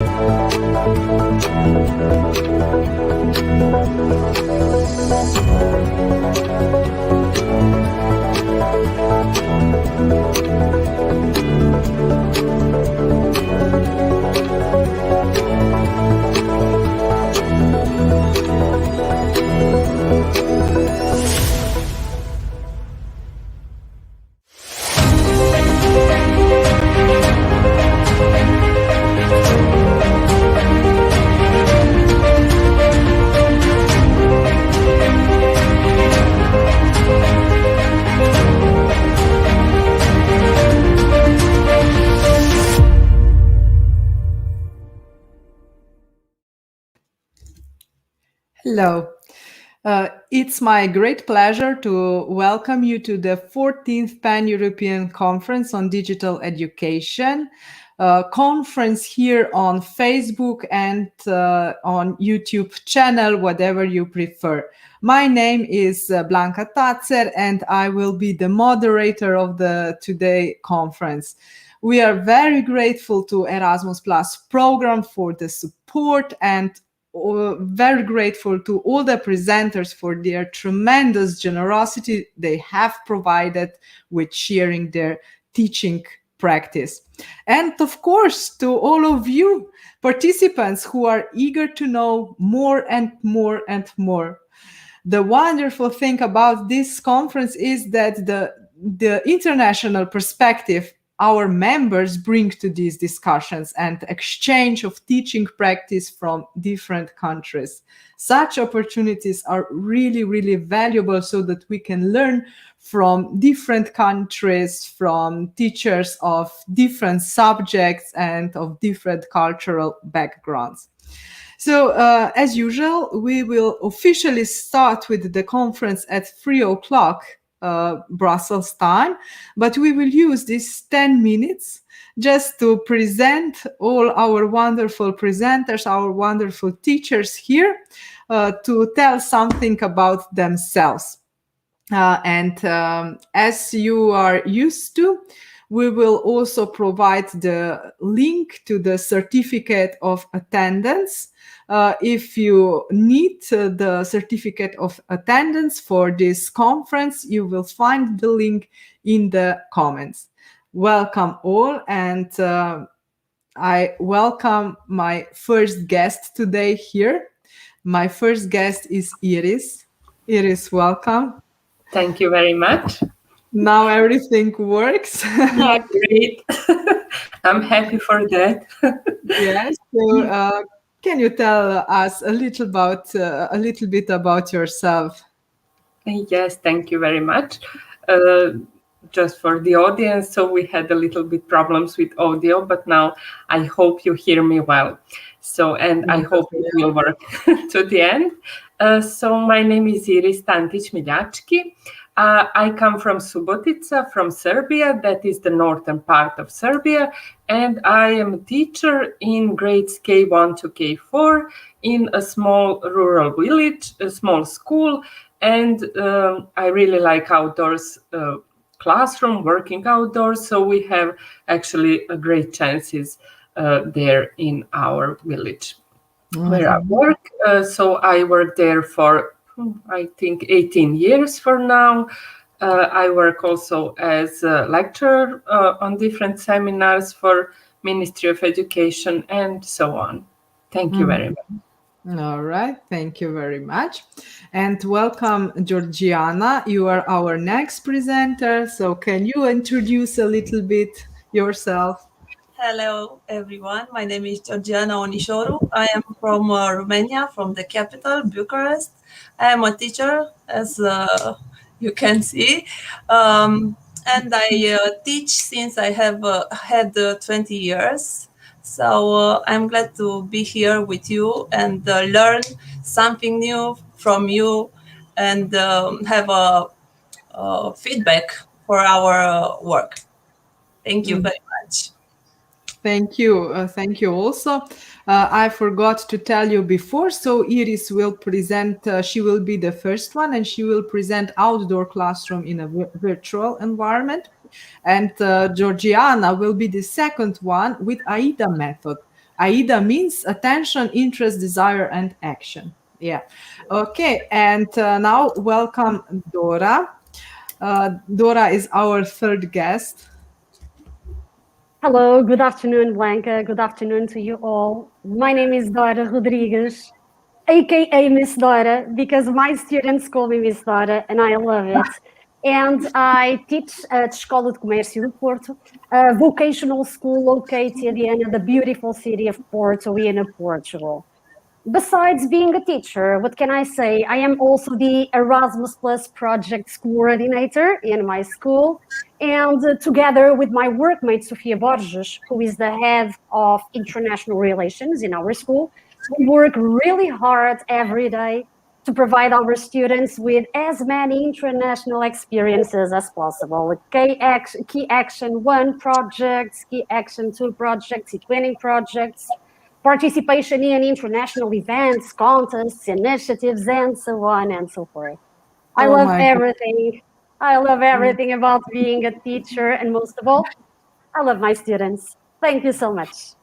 Hello. It's my great pleasure to welcome you to the 14th Pan-European Conference on Digital Education, conference here on Facebook and on YouTube channel, whatever you prefer. My name is Blanca Tatzer, and I will be the moderator of the today conference. We are very grateful to Erasmus Plus program for the support, and very grateful to all the presenters for their tremendous generosity they have provided with sharing their teaching practice. And of course, to all of you participants who are eager to know more and more and more. The wonderful thing about this conference is that the international perspective our members bring to these discussions and exchange of teaching practice from different countries. Such opportunities are really, really valuable so that we can learn from different countries, from teachers of different subjects and of different cultural backgrounds. So as usual, we will officially start with the conference at 3 o'clock Brussels time, but we will use these 10 minutes just to present all our wonderful presenters, our wonderful teachers here, to tell something about themselves. As you are used to, we will also provide the link to the certificate of attendance. If you need the certificate of attendance for this conference, you will find the link in the comments. Welcome all, and I welcome my first guest today here. My first guest is Iris. Iris, welcome. Thank you very much. Now everything works. Yeah, great. I'm happy for that. Yes. So, can you tell us a little bit about yourself? Yes, thank you very much. Just for the audience, so we had a little bit problems with audio, but now I hope you hear me well. So, and I hope it will work to the end. So my name is Iris Mijacki. I come from Subotica, from Serbia. That is the northern part of Serbia. And I am a teacher in grades K1 to K4 in a small rural village, a small school. And I really like outdoors classroom, working outdoors. So we have actually a great chances there in our village where I work. So I work there for I think 18 years for now. I work also as a lecturer on different seminars for Ministry of Education and so on. Thank you very much. All right, thank you very much. And welcome, Georgiana. You are our next presenter. So can you introduce a little bit yourself? Hello, everyone. My name is Georgiana Onisoru. I am from Romania, from the capital, Bucharest. I am a teacher, as you can see, and I teach since I have had 20 years. So I'm glad to be here with you and learn something new from you and have a feedback for our work. Thank you very much. Thank you. Thank you also. I forgot to tell you before, so Iris will present, she will be the first one, and she will present outdoor classroom in a virtual environment. And Georgiana will be the second one with AIDA method. AIDA means attention, interest, desire, and action. Yeah. Okay. And now welcome Dora. Dora is our third guest. Hello, good afternoon, Blanca. Good afternoon to you all. My name is Dora Rodrigues, aka Miss Dora, because my students call me Miss Dora, and I love it. And I teach at Escola de Comércio de Porto, a vocational school located in the beautiful city of Porto in Portugal. Besides being a teacher, what can I say? I am also the Erasmus Plus projects coordinator in my school. And together with my workmate, Sofia Borges, who is the head of international relations in our school, we work really hard every day to provide our students with as many international experiences as possible. Key Action 1 projects, Key Action 2 projects, twinning projects, participation in international events, contests, initiatives, and so on and so forth. I love everything. I love everything about being a teacher, and most of all, I love my students. Thank you so much.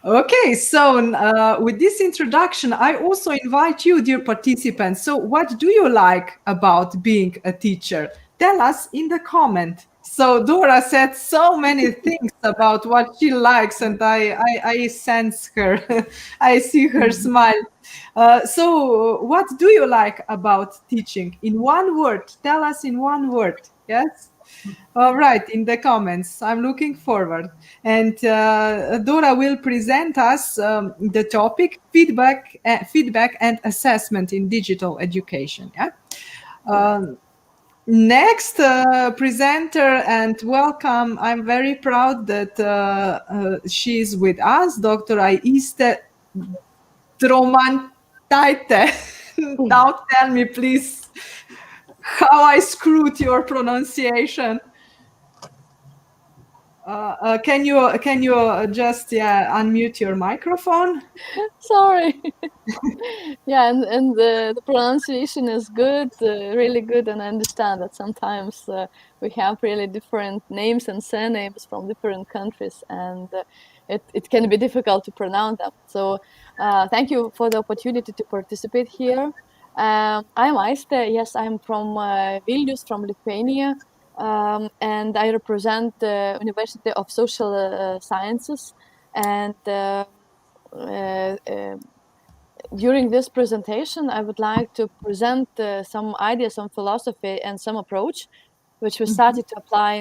Okay, so with this introduction, I also invite you, dear participants. So what do you like about being a teacher? Tell us in the comment. So Dora said so many things about what she likes, and I sense her. I see her smile. So what do you like about teaching? In one word, tell us in one word. Yes? All right, in the comments. I'm looking forward. And Dora will present us the topic, feedback and assessment in digital education. Yeah. Next presenter, and welcome. I'm very proud that she is with us, Dr. Aiste Dromantaite. Now tell me, please, how I screwed your pronunciation. Can you just unmute your microphone? Sorry. Yeah, and the pronunciation is good, really good, and I understand that sometimes we have really different names and surnames from different countries, and it can be difficult to pronounce them. So thank you for the opportunity to participate here. I'm Aiste. Yes, I'm from Vilnius, from Lithuania. And I represent the University of Social Sciences. And during this presentation, I would like to present some ideas, some philosophy, and some approach, which we started to apply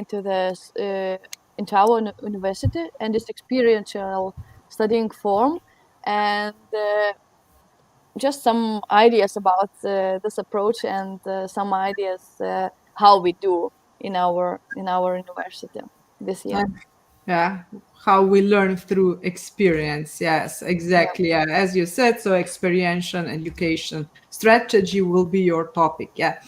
into our university and this experiential studying form, and just some ideas about this approach and some ideas how we do in our university this year. Yeah, how we learn through experience. Yes, exactly. Yeah. As you said, so experiential education strategy will be your topic. Yeah.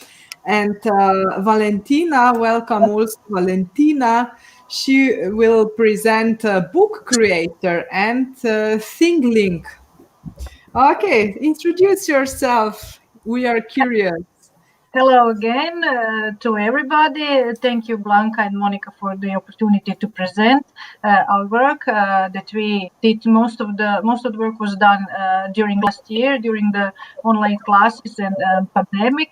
And Valentina, welcome also Valentina. She will present book creator and ThingLink. Okay, introduce yourself. We are curious. Hello again to everybody. Thank you, Blanca and Monica, for the opportunity to present our work that we did. Most of the work was done during last year, during the online classes and pandemic.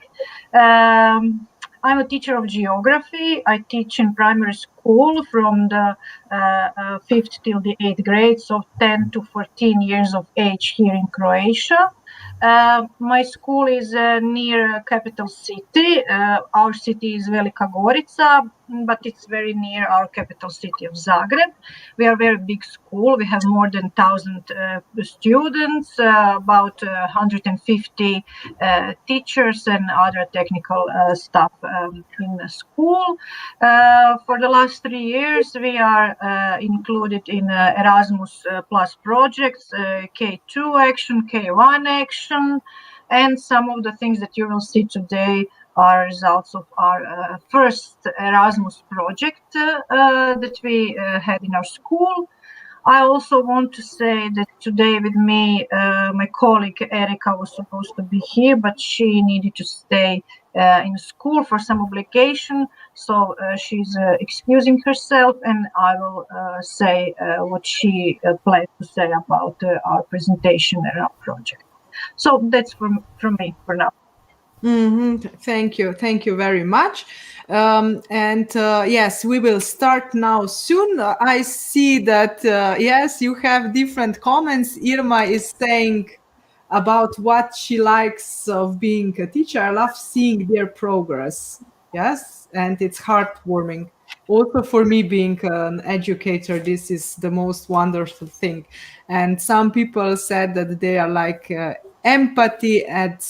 I'm a teacher of geography. I teach in primary school from the 5th till the 8th grade, so 10 to 14 years of age here in Croatia. My school is near capital city. Our city is Velika Gorica, but it's very near our capital city of Zagreb. We are a very big school. We have more than 1,000 students, about 150 teachers and other technical staff in the school. For the last 3 years, we are included in Erasmus Plus projects, K2 action, K1 action, and some of the things that you will see today are results of our first Erasmus project that we had in our school. I also want to say that today with me, my colleague Erika was supposed to be here, but she needed to stay in school for some obligation, so she's excusing herself, and I will say what she plans to say about our presentation and our project. So that's from me for now. Thank you very much. Yes, we will start now soon. I see that yes, you have different comments. Irma is saying about what she likes of being a teacher. I love seeing their progress. Yes, and it's heartwarming. Also for me, being an educator, this is the most wonderful thing. And some people said that they are like empathy and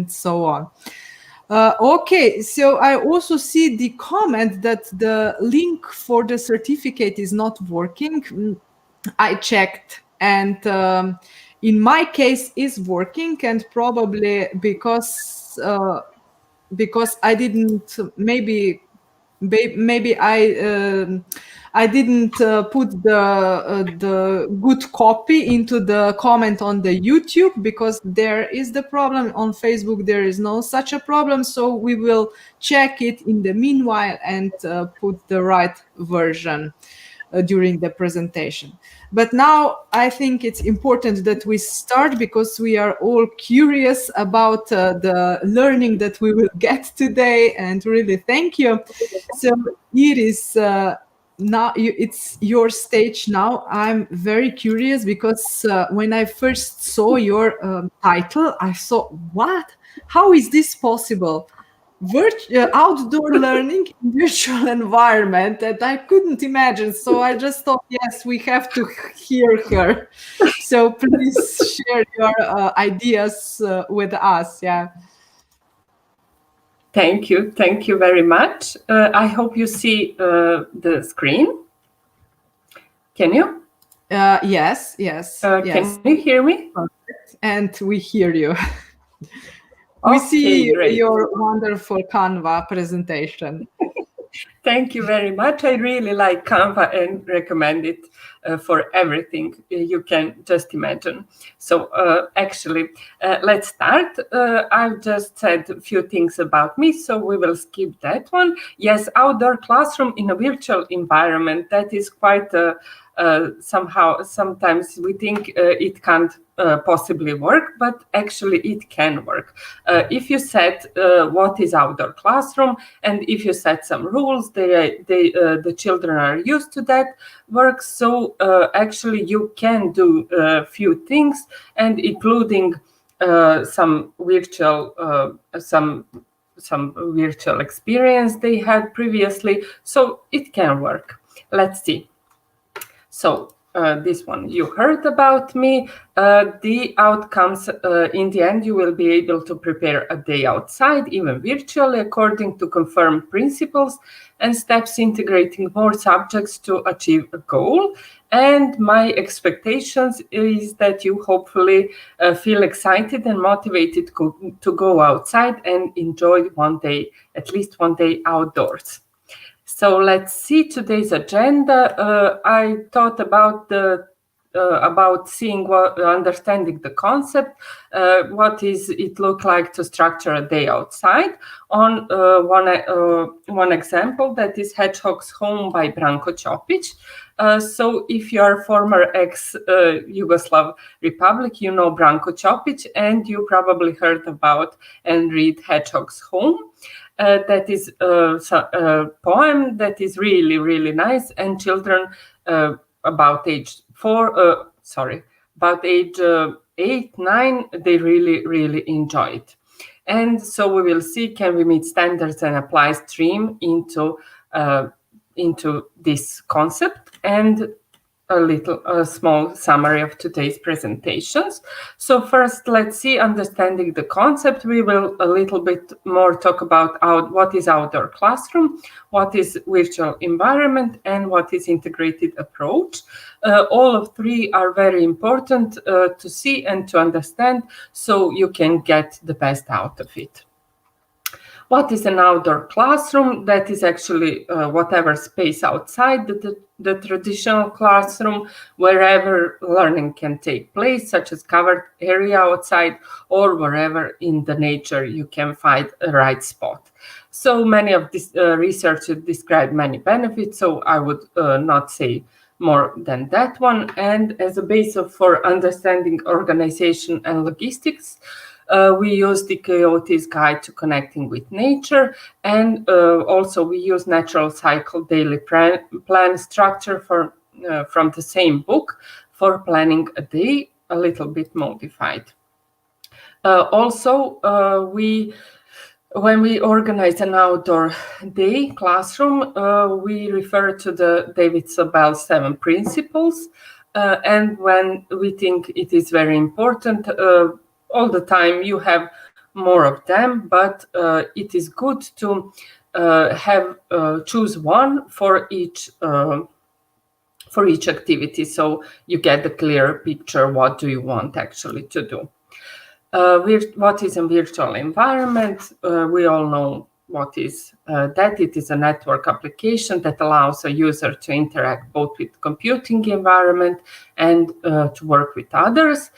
so on. Okay, so I also see the comment that the link for the certificate is not working. I checked, and in my case is working, and probably because I didn't maybe I didn't put the good copy into the comment on the YouTube, because there is the problem. On Facebook there is no such a problem, so we will check it in the meanwhile and put the right version during the presentation. But now I think it's important that we start, because we are all curious about the learning that we will get today, and really thank you. So Iris, now it's your stage now. I'm very curious, because when I first saw your title, I thought, what? How is this possible? Outdoor learning in virtual environment, that I couldn't imagine. So I just thought, yes, we have to hear her. So please share your ideas with us. Yeah. Thank you very much. I hope you see the screen. Can you? Yes. Yes. Can you hear me? Perfect. And we hear you. We see great. Your wonderful Canva presentation. Thank you very much. I really like Canva and recommend it for everything you can just imagine. So actually, let's start. I've just said a few things about me, so we will skip that one. Yes, outdoor classroom in a virtual environment. That is quite sometimes we think it can't possibly work, but actually it can work. If you set what is outdoor classroom, and if you set some rules, the children are used to that work. So actually you can do a few things, and including some virtual experience they had previously. So it can work. Let's see. So this one you heard about me. The outcomes in the end, you will be able to prepare a day outside, even virtually, according to confirmed principles and steps, integrating more subjects to achieve a goal. And my expectations is that you hopefully feel excited and motivated to go outside and enjoy one day, at least one day outdoors. So let's see today's agenda. I thought about understanding the concept. What is it look like to structure a day outside? On one example, that is Hedgehog's Home by Branko Ćopić. So if you are former ex-Yugoslav Republic, you know Branko Ćopić, and you probably heard about and read Hedgehog's Home. That is a poem that is really, really nice, and children about age 8, 9, they really, really enjoy it. And so we will see, can we meet standards and apply stream into this concept, and a small summary of today's presentations. So first, let's see, understanding the concept. We will a little bit more talk about what is outdoor classroom, what is virtual environment, and what is integrated approach. All of three are very important to see and to understand, so you can get the best out of it. What is an outdoor classroom? That is actually whatever space outside the traditional classroom, wherever learning can take place, such as covered area outside or wherever in the nature you can find a right spot. So many of these researchers describe many benefits, so I would not say more than that one. And as a basis for understanding organization and logistics, we use the Coyote's Guide to Connecting with Nature, and also we use Natural Cycle Daily Plan Structure from the same book for planning a day, a little bit modified. When we organize an outdoor day classroom, we refer to the David Sobel's 7 principles, and when we think it is very important, all the time you have more of them, but it is good to choose one for each activity, so you get a clear picture what do you want actually to do. What is a virtual environment? We all know what is that. It is a network application that allows a user to interact both with computing environment and to work with others.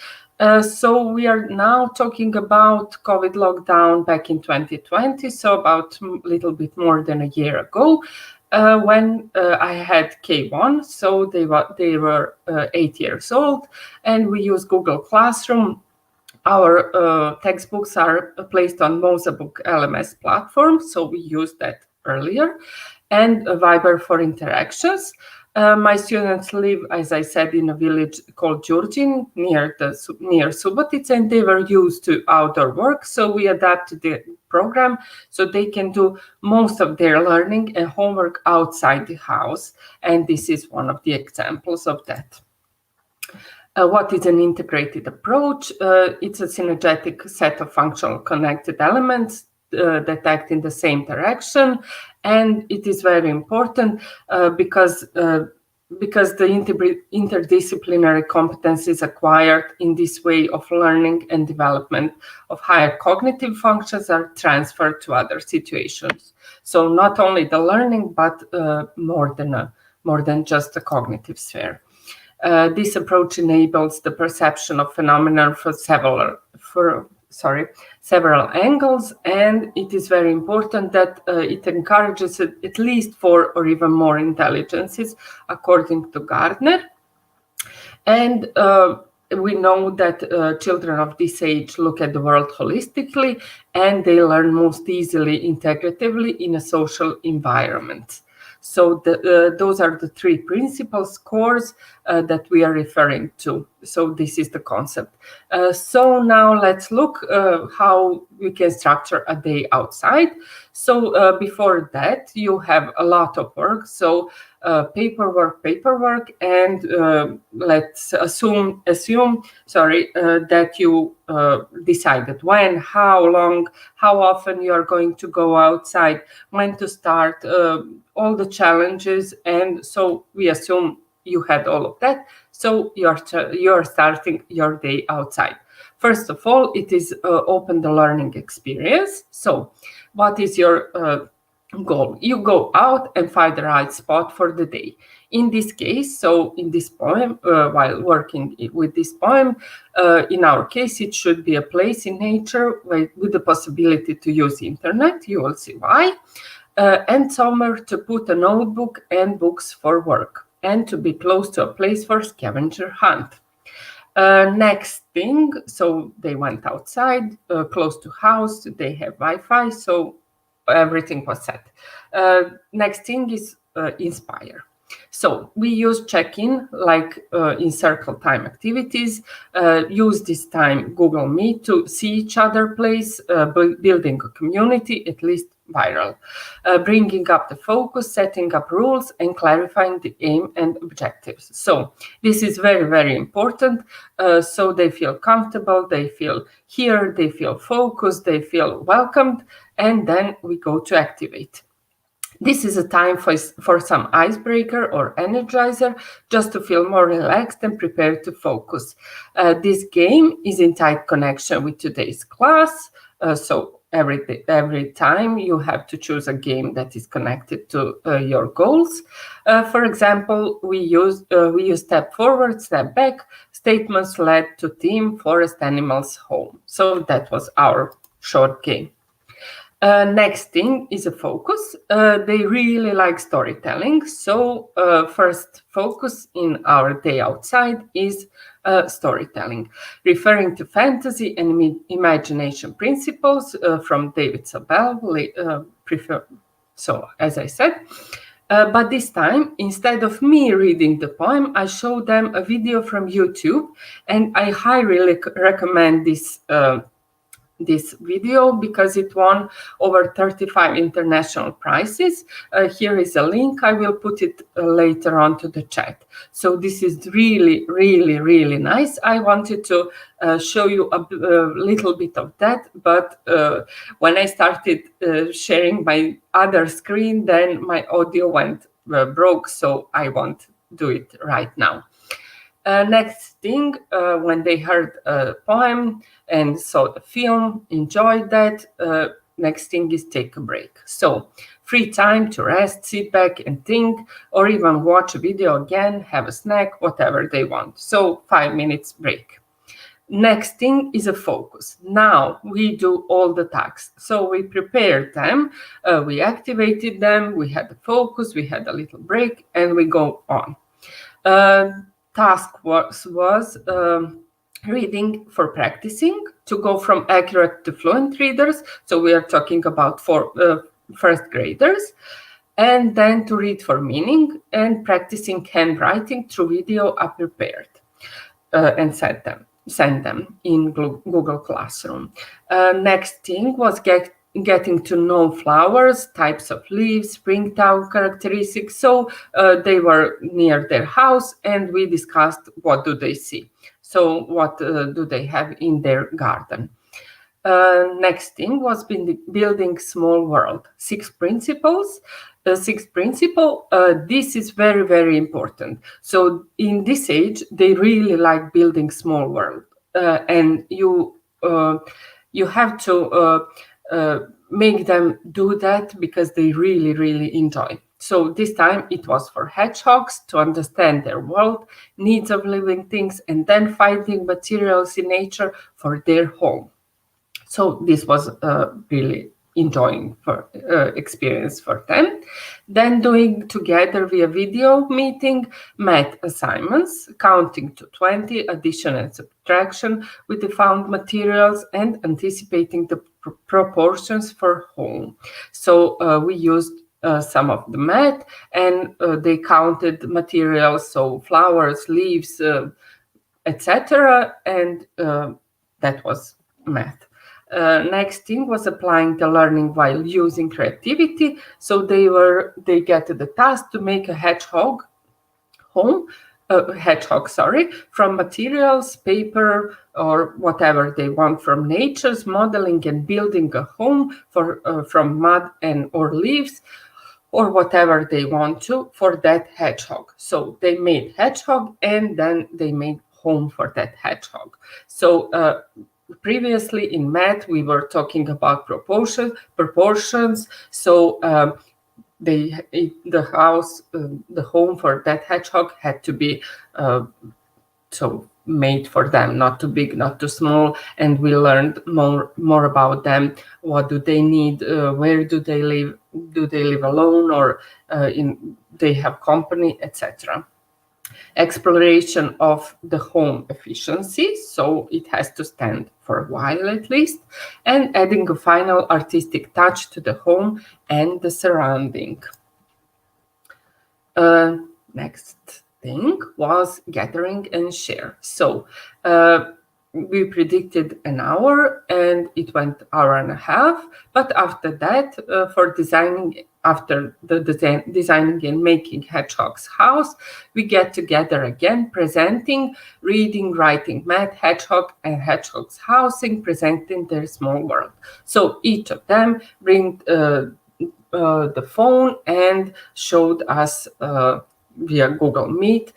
So we are now talking about COVID lockdown back in 2020, so about a little bit more than a year ago, when I had K1, so they were 8 years old, and we use Google Classroom. Our textbooks are placed on Mosabook LMS platform, so we used that earlier, and Viber for interactions. My students live, as I said, in a village called Đurđin near Subotica, and they were used to outdoor work, so we adapted the program so they can do most of their learning and homework outside the house, and this is one of the examples of that. What is an integrated approach? It's a synergetic set of functional connected elements that act in the same direction, and it is very important because the interdisciplinary competencies acquired in this way of learning and development of higher cognitive functions are transferred to other situations. So not only the learning, but more than just the cognitive sphere. This approach enables the perception of phenomena from several angles, and it is very important that it encourages at least 4 or even more intelligences, according to Gardner. And we know that children of this age look at the world holistically, and they learn most easily integratively in a social environment. So those are the 3 principal scores that we are referring to. So this is the concept. So now let's look how we can structure a day outside. So before that, you have a lot of work. So paperwork, and let's assume that you decided when, how long, how often you are going to go outside, when to start, all the challenges, and so we assume you had all of that. So you are starting your day outside. First of all, it is open the learning experience. So what is your goal? You go out and find the right spot for the day. In this case, so in this poem, while working with this poem, in our case, it should be a place in nature with the possibility to use internet. You will see why. And somewhere to put a notebook and books for work, and to be close to a place for scavenger hunt. Next thing, so they went outside, close to house, they have Wi-Fi, so everything was set. Next thing is inspire. So we use check-in like in circle time activities, use this time Google Meet to see each other place, building a community, at least viral, bringing up the focus, setting up rules, and clarifying the aim and objectives. So this is very, very important. So they feel comfortable, they feel here, they feel focused, they feel welcomed, and then we go to activate. This is a time for some icebreaker or energizer, just to feel more relaxed and prepared to focus. This game is in tight connection with today's class. So every time you have to choose a game that is connected to your goals. For example, we use step forward, step back, statements led to team, forest, animals, home. So that was our short game. Next thing is a focus. They really like storytelling. So first focus in our day outside is storytelling, referring to fantasy and imagination principles from David Sabel. So as I said, but this time, instead of me reading the poem, I show them a video from YouTube, and I highly recommend this video because it won over 35 international prizes. Here is a link. I will put it later on to the chat. So this is really, really, really nice. I wanted to show you a little bit of that, but when I started sharing my other screen, then my audio went broke, so I won't do it right now. Next thing, when they heard a poem and saw the film, enjoyed that, next thing is take a break. So free time to rest, sit back and think, or even watch a video again, have a snack, whatever they want. So 5 minutes break. Next thing is a focus. Now we do all the tasks. So we prepared them, we activated them, we had the focus, we had a little break, and we go on. Task was reading for practicing, to go from accurate to fluent readers. So we are talking about first graders. And then to read for meaning and practicing handwriting through video are prepared and send them in Google Classroom. Next thing was getting to know flowers, types of leaves, springtime characteristics. So they were near their house and we discussed what do they see. So what do they have in their garden. Next thing was building small world. 6 principles. The 6th principle, this is very, very important. So in this age, they really like building small world. And you have to make them do that because they really, really enjoy. So this time it was for hedgehogs to understand their world, needs of living things, and then finding materials in nature for their home. So this was really enjoying experience for them. Then doing together via video meeting, math assignments, counting to 20, addition and subtraction with the found materials, and anticipating the proportions for home. So we used some of the math, and they counted materials, so flowers, leaves, etc. And that was math. Next thing was applying the learning while using creativity. So they get the task to make a hedgehog from materials, paper, or whatever they want from nature's modeling and building a home from mud or leaves, or whatever they want to for that hedgehog. So they made hedgehog and then they made home for that hedgehog. So previously in math, we were talking about proportions. So the home for that hedgehog had to be so made for them, not too big, not too small. And we learned more about them. What do they need? Where do they live? Do they live alone, or they have company, etc. Exploration of the home efficiency, so it has to stand for a while at least, and adding a final artistic touch to the home and the surrounding. Next thing was gathering and share. So we predicted an hour and it went 1.5 hours, but after that, after the designing and making hedgehog's house, we get together again, presenting, reading, writing, math, hedgehog, and hedgehog's housing, presenting their small world. So each of them bring the phone and showed us via Google Meet,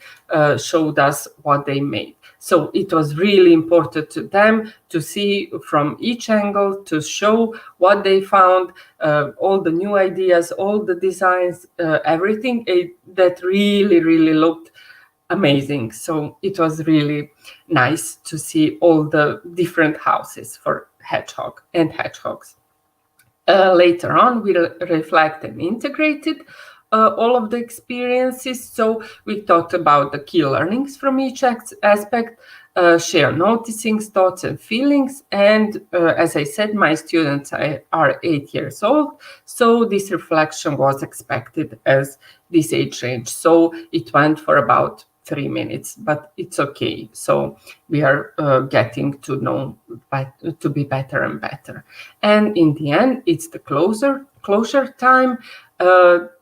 showed us what they made. So it was really important to them to see from each angle, to show what they found, all the new ideas, all the designs, everything that really, really looked amazing. So it was really nice to see all the different houses for hedgehog and hedgehogs. Later on, we reflect and integrated all of the experiences. So we talked about the key learnings from each aspect, share noticings, thoughts and feelings. And as I said, my students are 8 years old. So this reflection was expected as this age range. So it went for about 3 minutes, but it's okay. So we are getting to know, to be better and better. And in the end, it's the closure time.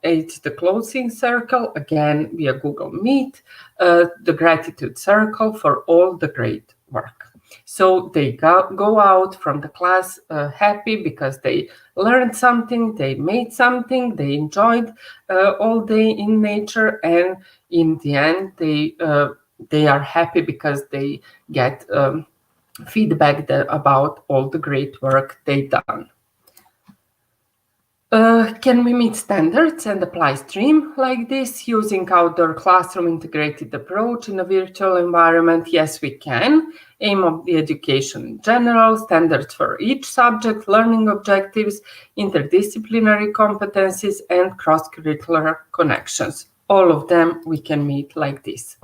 It's the closing circle, again via Google Meet, the gratitude circle for all the great work. So they go out from the class happy because they learned something, they made something, they enjoyed all day in nature, and in the end they are happy because they get feedback about all the great work they done. Can we meet standards and apply stream like this using outdoor classroom integrated approach in a virtual environment? Yes, we can. Aim of the education in general, standards for each subject, learning objectives, interdisciplinary competencies, and cross-curricular connections. All of them we can meet like this.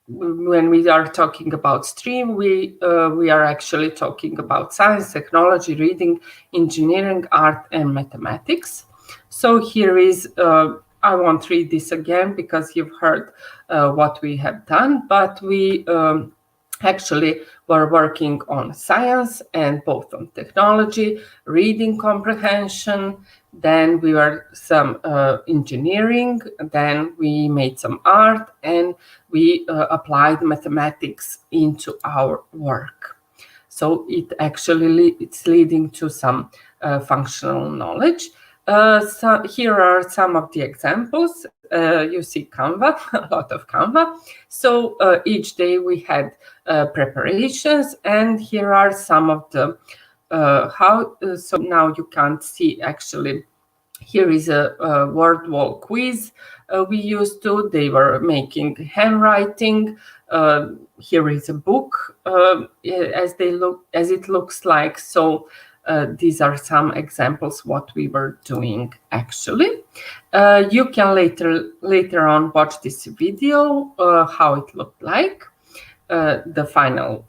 When we are talking about stream, we are actually talking about science, technology, reading, engineering, art, and mathematics. So here is, I won't read this again because you've heard what we have done, but we actually were working on science and both on technology, reading comprehension, then we were some engineering, then we made some art, and we applied mathematics into our work. So it's leading to some functional knowledge. So here are some of the examples. You see Canva, a lot of Canva. So each day we had preparations, and here are some of the so now you can't see actually. Here is a word wall quiz we used to. They were making handwriting. Here is a book as it looks like. So these are some examples what we were doing actually. You can later on watch this video how it looked like. The final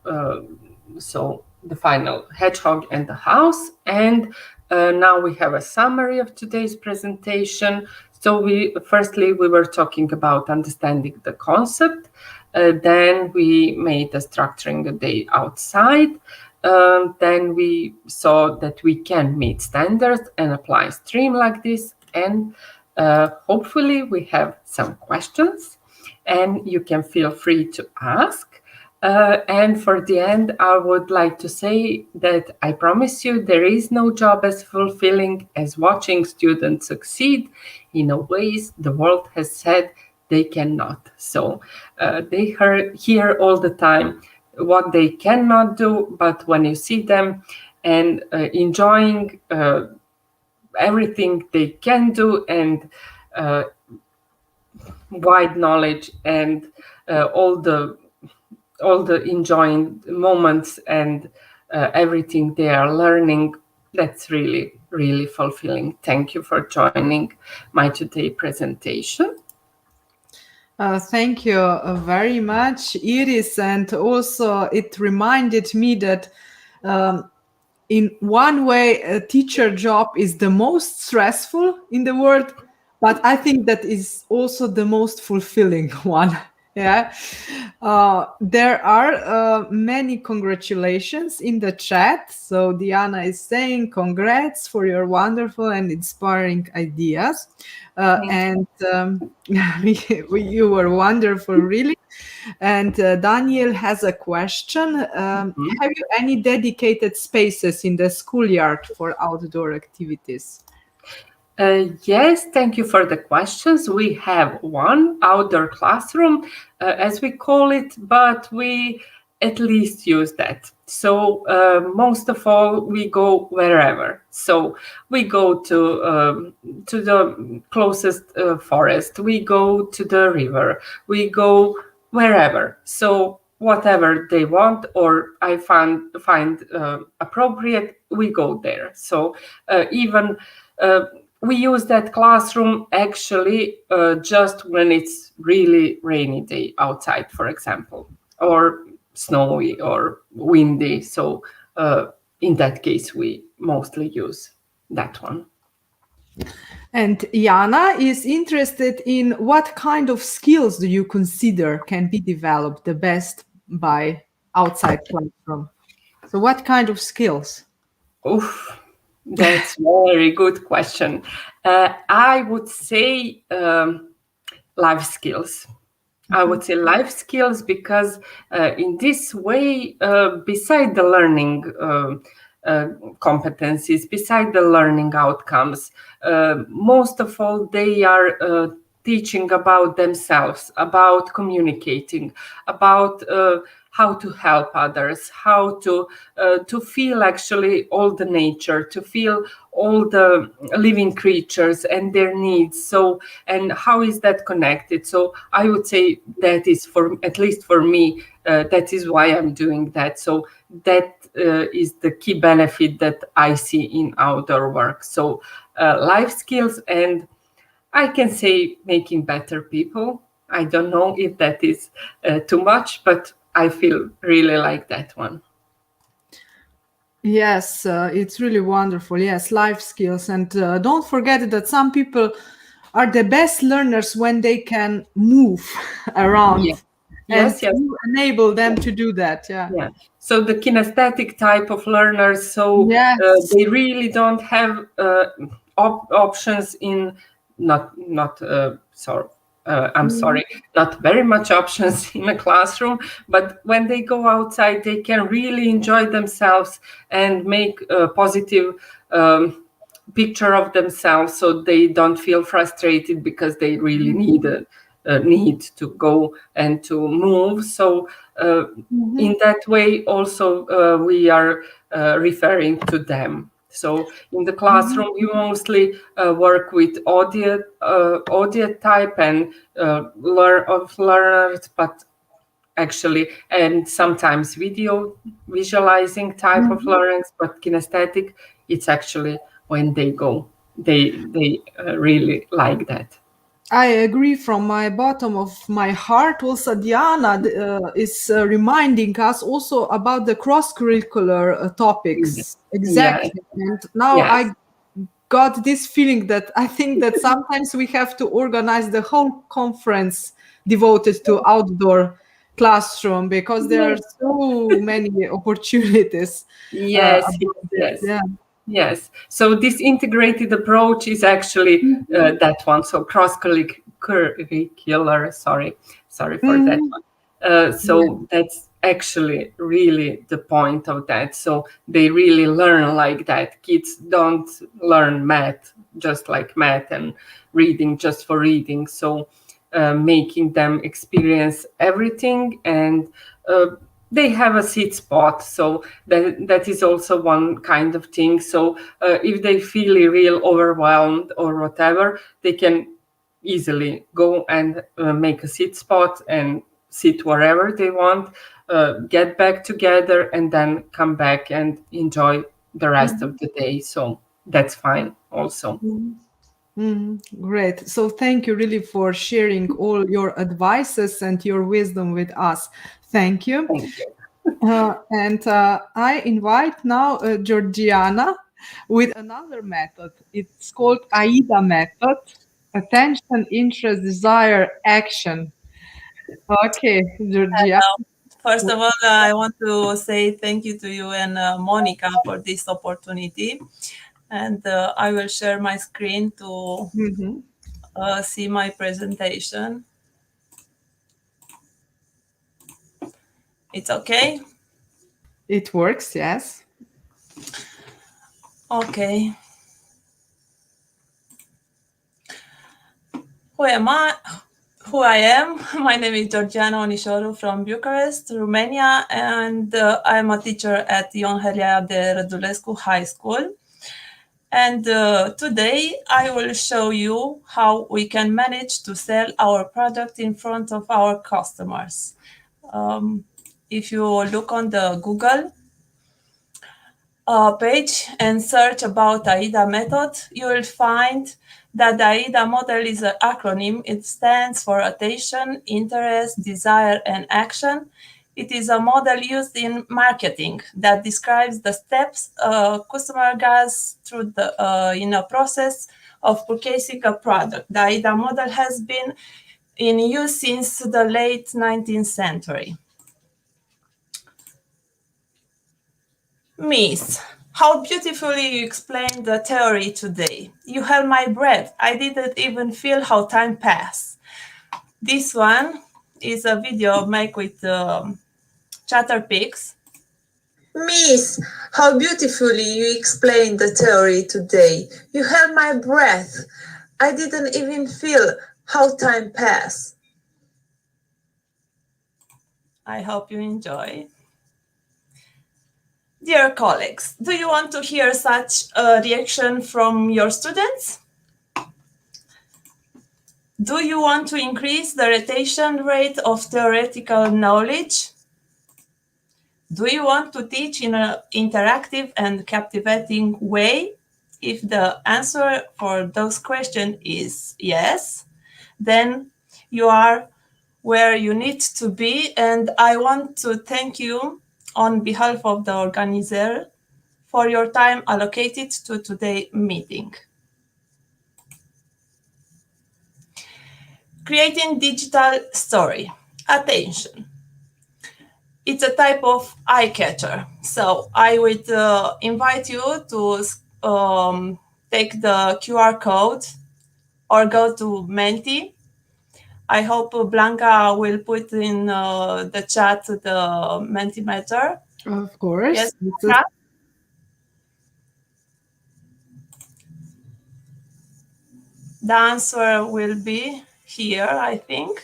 the final hedgehog and the house. And now we have a summary of today's presentation. So firstly we were talking about understanding the concept. Then we made the structuring the day outside. Then we saw that we can meet standards and apply stream like this. And hopefully we have some questions, and you can feel free to ask. And for the end, I would like to say that I promise you there is no job as fulfilling as watching students succeed in a ways the world has said they cannot. So they hear all the time what they cannot do, but when you see them and enjoying everything they can do, and wide knowledge and all the enjoying moments and everything they are learning, that's really, really fulfilling. Thank you for joining my today presentation. Thank you very much, Iris. And also it reminded me that in one way, a teacher job is the most stressful in the world, but I think that is also the most fulfilling one. Yeah, there are many congratulations in the chat. So Diana is saying congrats for your wonderful and inspiring ideas. And you were wonderful, really. And Daniel has a question. Have you any dedicated spaces in the schoolyard for outdoor activities? Yes, thank you for the questions. We have one outdoor classroom, as we call it, but we at least use that. So most of all, we go wherever. So we go to the closest forest. We go to the river. We go wherever. So whatever they want or I find appropriate, we go there. So even we use that classroom actually just when it's really rainy day outside, for example, or snowy or windy. So in that case, we mostly use that one. And Jana is interested in what kind of skills do you consider can be developed the best by outside classroom? So what kind of skills? Oof, that's a very good question. I would say life skills. I would say life skills because in this way, beside the learning competencies, beside the learning outcomes, most of all, they are teaching about themselves, about communicating, about how to help others, how to feel actually all the nature, to feel all the living creatures and their needs. So, and how is that connected? So I would say that is, for at least for me, that is why I'm doing that. So that is the key benefit that I see in outdoor work. So life skills, and I can say making better people. I don't know if that is too much, but I feel really like that one. Yes, it's really wonderful. Yes, life skills. And don't forget that some people are the best learners when they can move around. Yeah. Yes, and yes. you enable them to do that. Yeah. Yeah. So the kinesthetic type of learners, so Yes. they really don't have options in I'm sorry, not very much options in a classroom, but when they go outside, they can really enjoy themselves and make a positive picture of themselves, so they don't feel frustrated because they really need to go and to move. So in that way also we are referring to them. So in the classroom you mostly work with audio type and learners, but actually, and sometimes visualizing type of learners, but kinesthetic, it's actually when they go, they really like that. I agree from my bottom of my heart. Also, Diana is reminding us also about the cross-curricular topics. Exactly. And now Yes. I got this feeling that I think that sometimes we have to organize the whole conference devoted to outdoor classroom because there are so many opportunities. Yes, yes. Yeah. Yes. So this integrated approach is actually that one. So cross-curricular. Sorry for that one. So that's actually really the point of that. So they really learn like that. Kids don't learn math just like math and reading just for reading. So making them experience everything, and they have a seat spot. So that is also one kind of thing. So if they feel real overwhelmed or whatever, they can easily go and make a seat spot and sit wherever they want, get back together, and then come back and enjoy the rest of the day. So that's fine also. Great. So thank you really for sharing all your advices and your wisdom with us. Thank you. Thank you. And I invite now Georgiana with another method. It's called AIDA method: attention, interest, desire, action. Okay, Georgiana. First of all, I want to say thank you to you and Monica for this opportunity. And I will share my screen to see my presentation. It's okay? It works, yes. Okay. Who am I? Who I am? My name is Georgiana Onisoru from Bucharest, Romania, and I'm a teacher at Heliade Radulescu High School. And today I will show you how we can manage to sell our product in front of our customers. If you look on the Google page and search about AIDA method, you will find that the AIDA model is an acronym. It stands for attention, interest, desire, and action. It is a model used in marketing that describes the steps a customer goes through in a process of purchasing a product. The AIDA model has been in use since the late 19th century. Miss, how beautifully you explained the theory today. You held my breath. I didn't even feel how time passed. This one is a video made with Chatterpix. Miss, how beautifully you explained the theory today. You held my breath. I didn't even feel how time passed. I hope you enjoy. Dear colleagues, do you want to hear such a reaction from your students? Do you want to increase the retention rate of theoretical knowledge? Do you want to teach in an interactive and captivating way? If the answer for those questions is yes, then you are where you need to be, and I want to thank you on behalf of the organizer for your time allocated to today's meeting. Creating digital story. Attention. It's a type of eye catcher. So I would invite you to take the QR code or go to Menti. I hope Blanca will put in the chat the Mentimeter. Of course. Yes. The answer will be here, I think.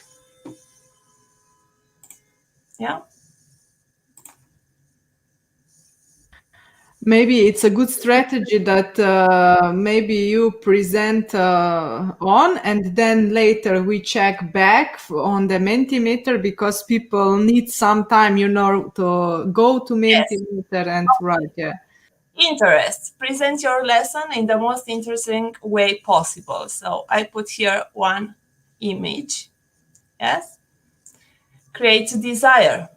Yeah. Maybe it's a good strategy that maybe you present on, and then later we check back on the Mentimeter, because people need some time, to go to Mentimeter and write. Yeah. Interest. Present your lesson in the most interesting way possible. So I put here one image. Yes. Create desire.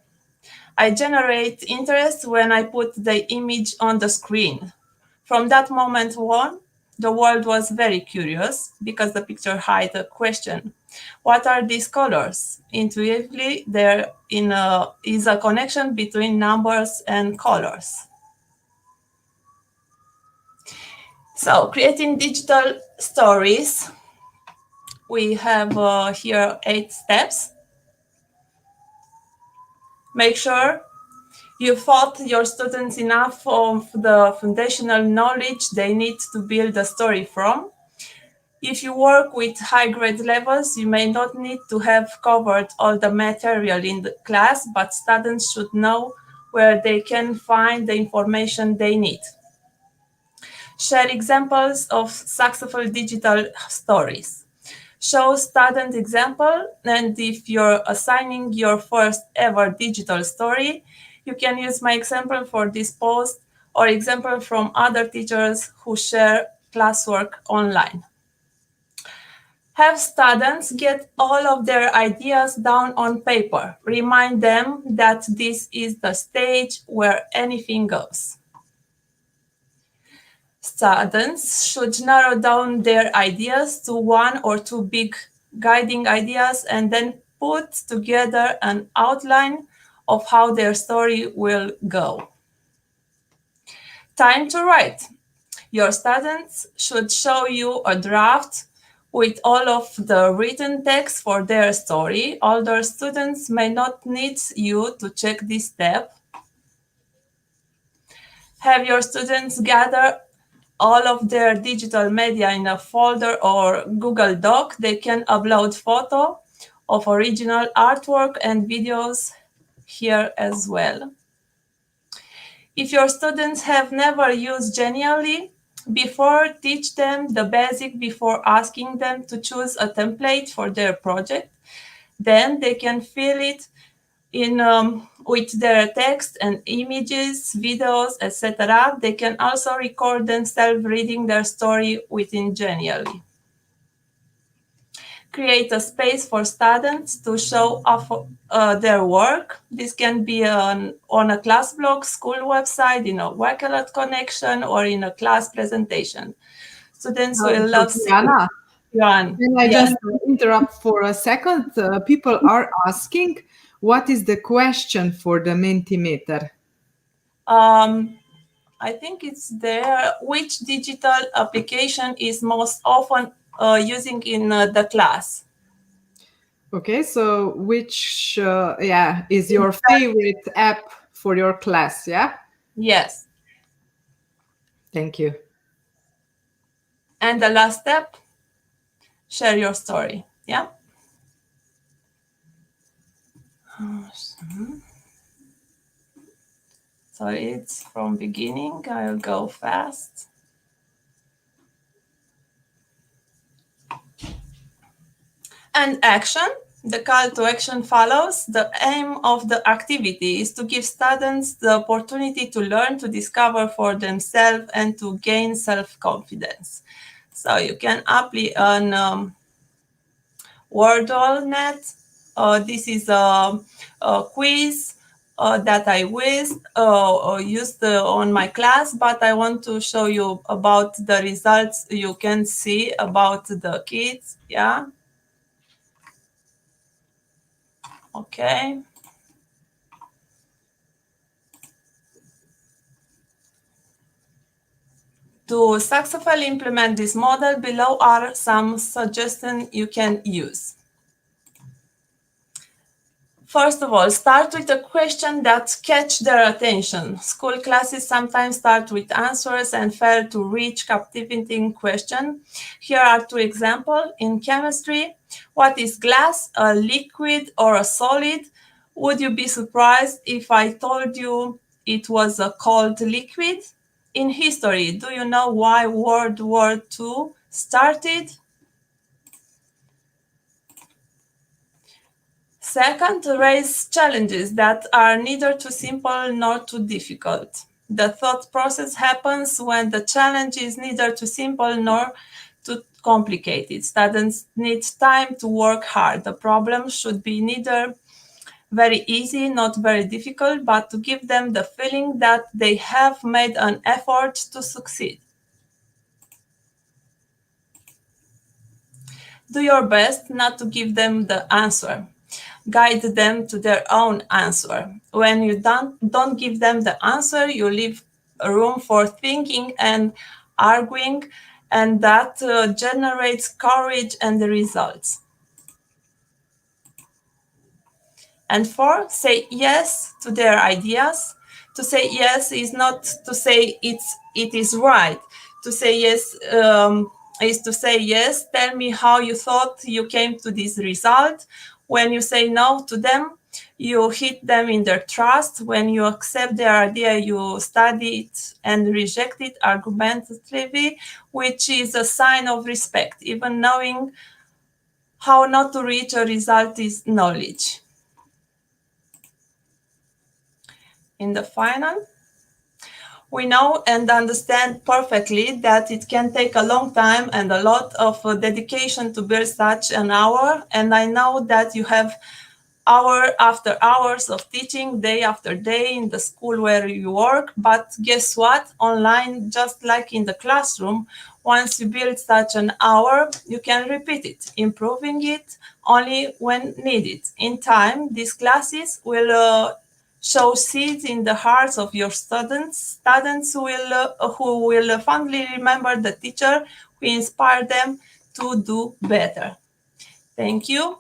I generate interest when I put the image on the screen. From that moment on, the world was very curious because the picture hides a question. What are these colors? Intuitively, there is a connection between numbers and colors. So, creating digital stories. We have here 8 steps. Make sure you taught your students enough of the foundational knowledge they need to build a story from. If you work with high grade levels, you may not need to have covered all the material in the class, but students should know where they can find the information they need. Share examples of successful digital stories. Show student example, and if you're assigning your first ever digital story, you can use my example for this post or example from other teachers who share classwork online. Have students get all of their ideas down on paper. Remind them that this is the stage where anything goes. Students should narrow down their ideas to 1 or 2 big guiding ideas and then put together an outline of how their story will go. Time to write. Your students should show you a draft with all of the written text for their story. Older students may not need you to check this step. Have your students gather all of their digital media in a folder or Google Doc. They can upload photo of original artwork and videos here as well. If your students have never used Genially before, teach them the basic before asking them to choose a template for their project. Then they can fill it in with their text and images, videos, etc. They can also record themselves reading their story within Genially. Create a space for students to show off their work. This can be on a class blog, school website, in a Wakelet connection, or in a class presentation. Students will love Georgiana, can I just interrupt for a second? People are asking, what is the question for the Mentimeter? I think it's there. Which digital application is most often using in the class? Okay, so which is your favorite app for your class? Yeah. Yes. Thank you. And the last step, share your story. Yeah. So it's from beginning. I'll go fast. And action. The call to action follows. The aim of the activity is to give students the opportunity to learn, to discover for themselves, and to gain self-confidence. So you can apply on Wordle.net. This is a quiz that I used on my class, but I want to show you about the results you can see about the kids. Yeah. Okay. To successfully implement this model, below are some suggestions you can use. First of all, start with a question that catch their attention. School classes sometimes start with answers and fail to reach captivating question. Here are two examples. In chemistry, what is glass, a liquid or a solid? Would you be surprised if I told you it was a cold liquid? In history, do you know why World War II started? Second, raise challenges that are neither too simple nor too difficult. The thought process happens when the challenge is neither too simple nor too complicated. Students need time to work hard. The problem should be neither very easy, not very difficult, but to give them the feeling that they have made an effort to succeed. Do your best not to give them the answer. Guide them to their own answer. When you don't give them the answer, you leave room for thinking and arguing, and that generates courage and the results. And four, say yes to their ideas. To say yes is not to say it is right. To say yes is to say yes, tell me how you thought you came to this result. When you say no to them, you hit them in their trust. When you accept their idea, you study it and reject it argumentatively, which is a sign of respect. Even knowing how not to reach a result is knowledge. In the final, we know and understand perfectly that it can take a long time and a lot of dedication to build such an hour. And I know that you have hour after hours of teaching, day after day in the school where you work. But guess what? Online, just like in the classroom, once you build such an hour, you can repeat it, improving it only when needed. In time, these classes will show seeds in the hearts of your students who will fondly remember the teacher who inspired them to do better. Thank you.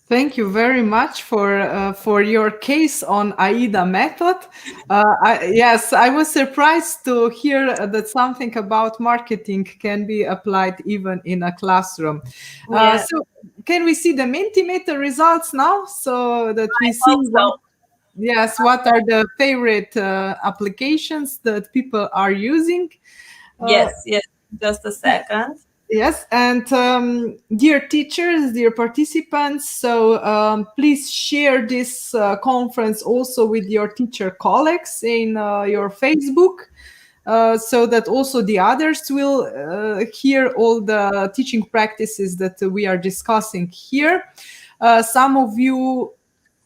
Thank you very much for your case on AIDA method. Yes, I was surprised to hear that something about marketing can be applied even in a classroom. So can we see the Mentimeter results now so that we see what are the favorite applications that people are using? Yes, just a second. Yes, and dear teachers, dear participants, so please share this conference also with your teacher colleagues in your Facebook, so that also the others will hear all the teaching practices that we are discussing here. Some of you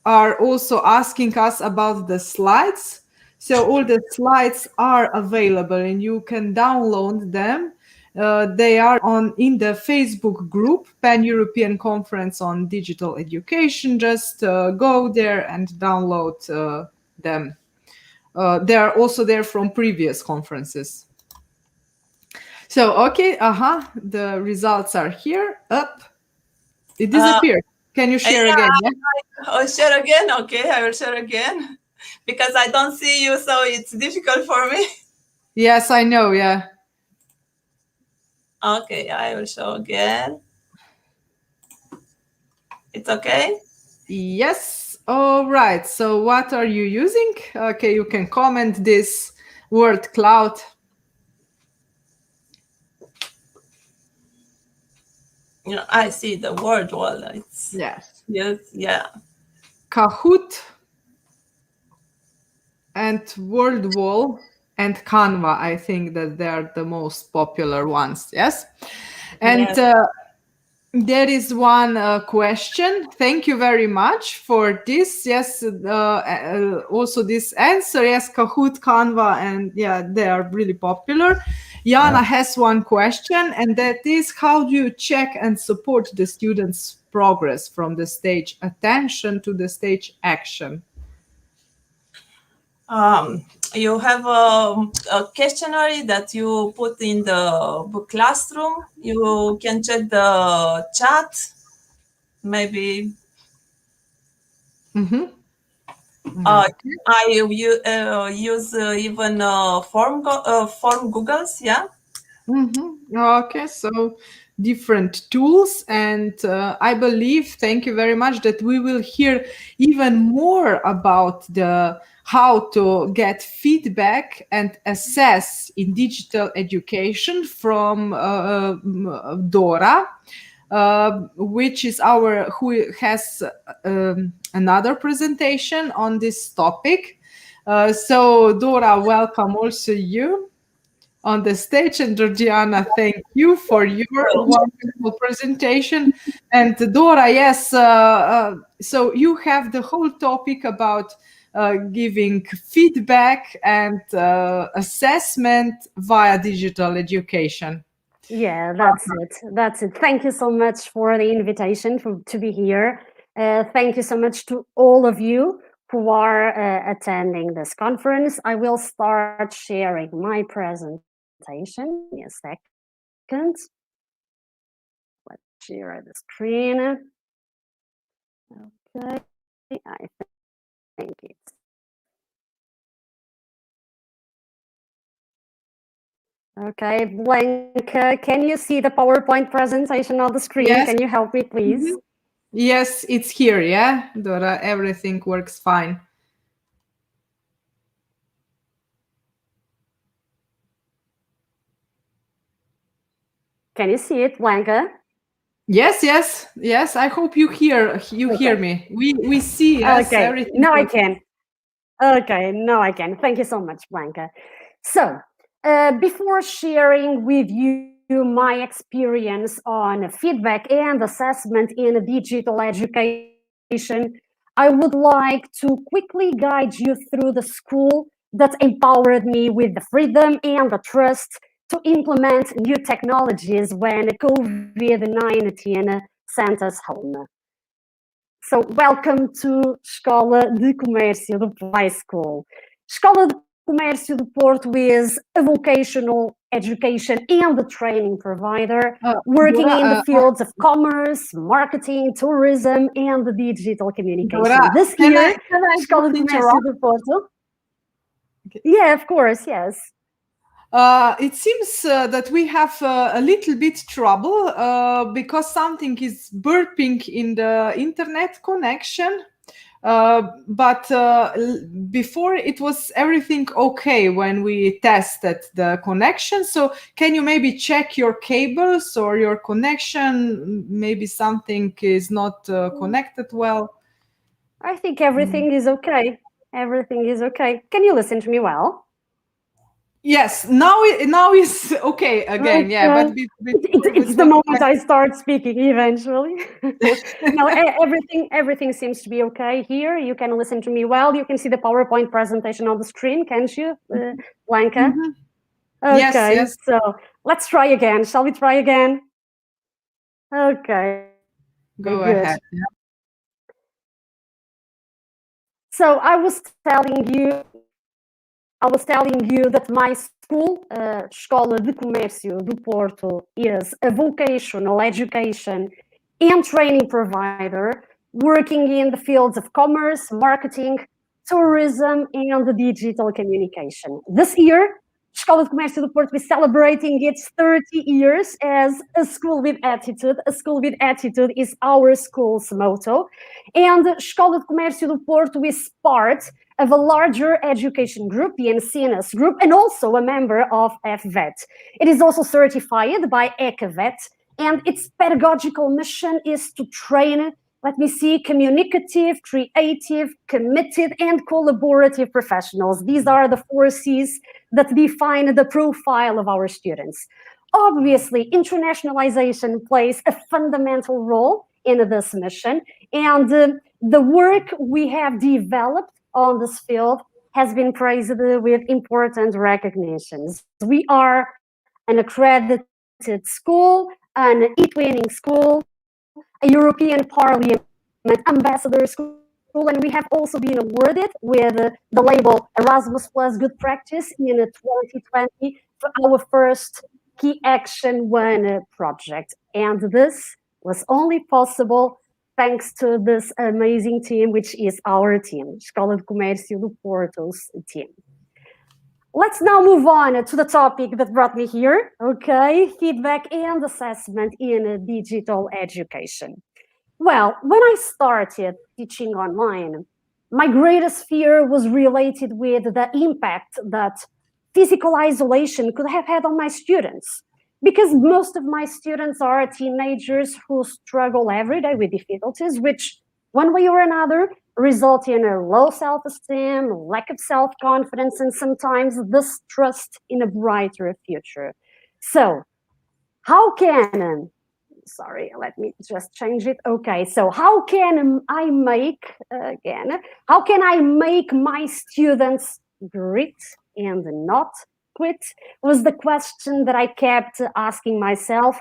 are also asking us about the slides. So all the slides are available and you can download them. They are in the Facebook group, Pan-European Conference on Digital Education. Just go there and download them. They are also there from previous conferences. So, okay, the results are here, up. It disappeared. Can you share again? Yeah? Oh, share again? Okay, I will share again. Because I don't see you, so it's difficult for me. Yes, I know, yeah. Okay, I will show again. It's okay? Yes. All right. So what are you using? Okay, you can comment this word cloud. You know, I see the word wall. It's Yes. yeah. Kahoot and Word Wall and Canva. I think that they are the most popular ones. Yes. And there is one question. Thank you very much for this. Yes, also this answer. Yes, Kahoot, Canva, and yeah, they are really popular. Jana has one question, and that is, how do you check and support the students' progress from the stage attention to the stage action? You have a questionnaire that you put in the classroom. You can check the chat, maybe. Mm-hmm. I use even form Googles, yeah. Mm-hmm. Okay, so different tools, and I believe, thank you very much, that we will hear even more about the how to get feedback and assess in digital education from Dora, which is who has another presentation on this topic. So Dora, welcome also you on the stage, and Georgiana, thank you for your wonderful presentation. And Dora, yes, so you have the whole topic about giving feedback and assessment via digital education. Yeah, that's it. Thank you so much for the invitation to be here. Thank you so much to all of you who are attending this conference. I will start sharing my presentation in a second. Let's share the screen. Okay, I think it's okay. Blanca, can you see the PowerPoint presentation on the screen? Yes. Can you help me, please? Mm-hmm. Yes, it's here, yeah, Dora, everything works fine. Can you see it, Blanca? Yes. I hope you hear me. We see. Yes, okay. everything. Now I can. Okay, now I can. Thank you so much, Blanca. So, before sharing with you my experience on feedback and assessment in digital education, I would like to quickly guide you through the school that empowered me with the freedom and the trust to implement new technologies when COVID-19 sent us home. So, welcome to Escola de Comércio do High School. Escola de Comércio do Porto is a vocational education and the training provider, working in the fields of commerce, marketing, tourism, and the digital communication. Dora, This can year, I Escola de Comércio do Porto. Okay. Yeah, of course, yes. It seems that we have a little bit trouble because something is burping in the internet connection. But before it was everything okay when we tested the connection. So can you maybe check your cables or your connection? Maybe something is not connected well. I think everything is okay. Everything is okay. Can you listen to me well? Yes, now it's okay again. Okay. Yeah, but it's the moment I start speaking eventually. No, everything seems to be okay here. You can listen to me well. You can see the PowerPoint presentation on the screen, can't you, Blanca? Okay, yes. So let's try again. Shall we try again? Okay. Go good. ahead. Yeah. So I was telling you that my school, Escola de Comércio do Porto, is a vocational education and training provider working in the fields of commerce, marketing, tourism, and the digital communication. This year, Escola de Comércio do Porto is celebrating its 30 years as a school with attitude. A school with attitude is our school's motto. And Escola de Comércio do Porto is part of a larger education group, the Ensinas group, and also a member of FVET. It is also certified by ECAVET, and its pedagogical mission is to train, communicative, creative, committed, and collaborative professionals. These are the 4 C's that define the profile of our students. Obviously, internationalization plays a fundamental role in this mission, and the work we have developed on this field has been praised with important recognitions. We are an accredited school, an e-twinning school, a European Parliament ambassador school, and we have also been awarded with the label Erasmus Plus Good Practice in 2020 for our first Key Action 1 project. And this was only possible thanks to this amazing team, which is our team, Escola de Comércio do Porto's team. Let's now move on to the topic that brought me here, okay? Feedback and assessment in digital education. Well, when I started teaching online, my greatest fear was related with the impact that physical isolation could have had on my students. Because most of my students are teenagers who struggle every day with difficulties, which one way or another result in a low self-esteem, lack of self-confidence, and sometimes distrust in a brighter future. So how can, sorry, let me just change it. Okay, so how can I make, how can I make my students grit and not quit was the question that I kept asking myself.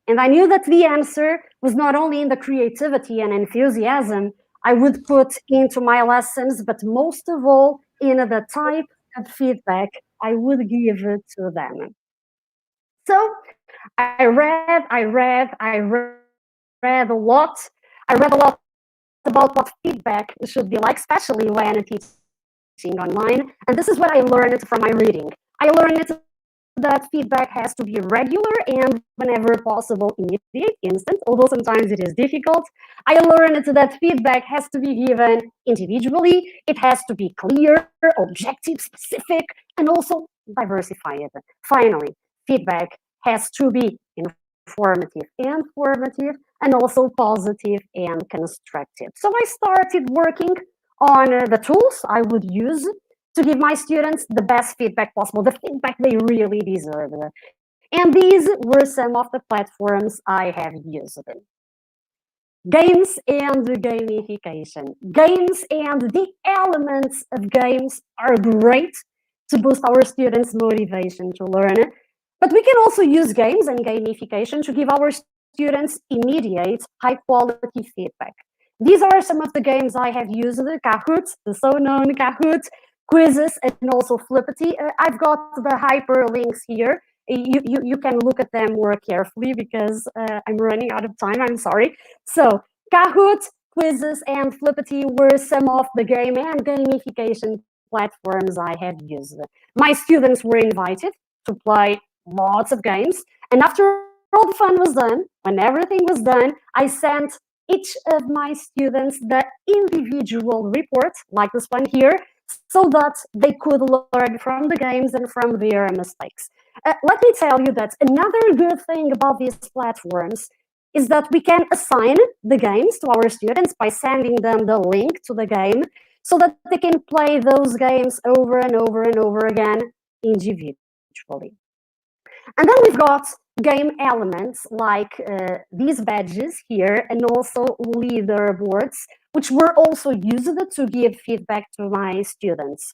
And I knew that the answer was not only in the creativity and enthusiasm I would put into my lessons, but most of all in the type of feedback I would give to them. So I read a lot. I read a lot about what feedback should be like, especially when teaching online. And this is what I learned from my reading. I learned that feedback has to be regular and whenever possible, immediate, instant, although sometimes it is difficult. I learned that feedback has to be given individually. It has to be clear, objective, specific, and also diversified. Finally, feedback has to be informative and formative, and also positive and constructive. So I started working on the tools I would use to give my students the best feedback possible, the feedback they really deserve. And these were some of the platforms I have used. Games and gamification. Games and the elements of games are great to boost our students' motivation to learn. But we can also use games and gamification to give our students immediate, high-quality feedback. These are some of the games I have used, Kahoot, the so-known Kahoot, quizzes, and also Flipgrid. I've got the hyperlinks here. You can look at them more carefully because I'm running out of time. I'm sorry. So Kahoot, quizzes, and Flippity were some of the game and gamification platforms I have used. My students were invited to play lots of games, and after all the fun was done, when everything was done, I sent each of my students the individual report, like this one here, so that they could learn from the games and from their mistakes. Let me tell you that another good thing about these platforms is that we can assign the games to our students by sending them the link to the game so that they can play those games over and over and over again individually. And then we've got game elements like these badges here and also leaderboards, which were also used to give feedback to my students.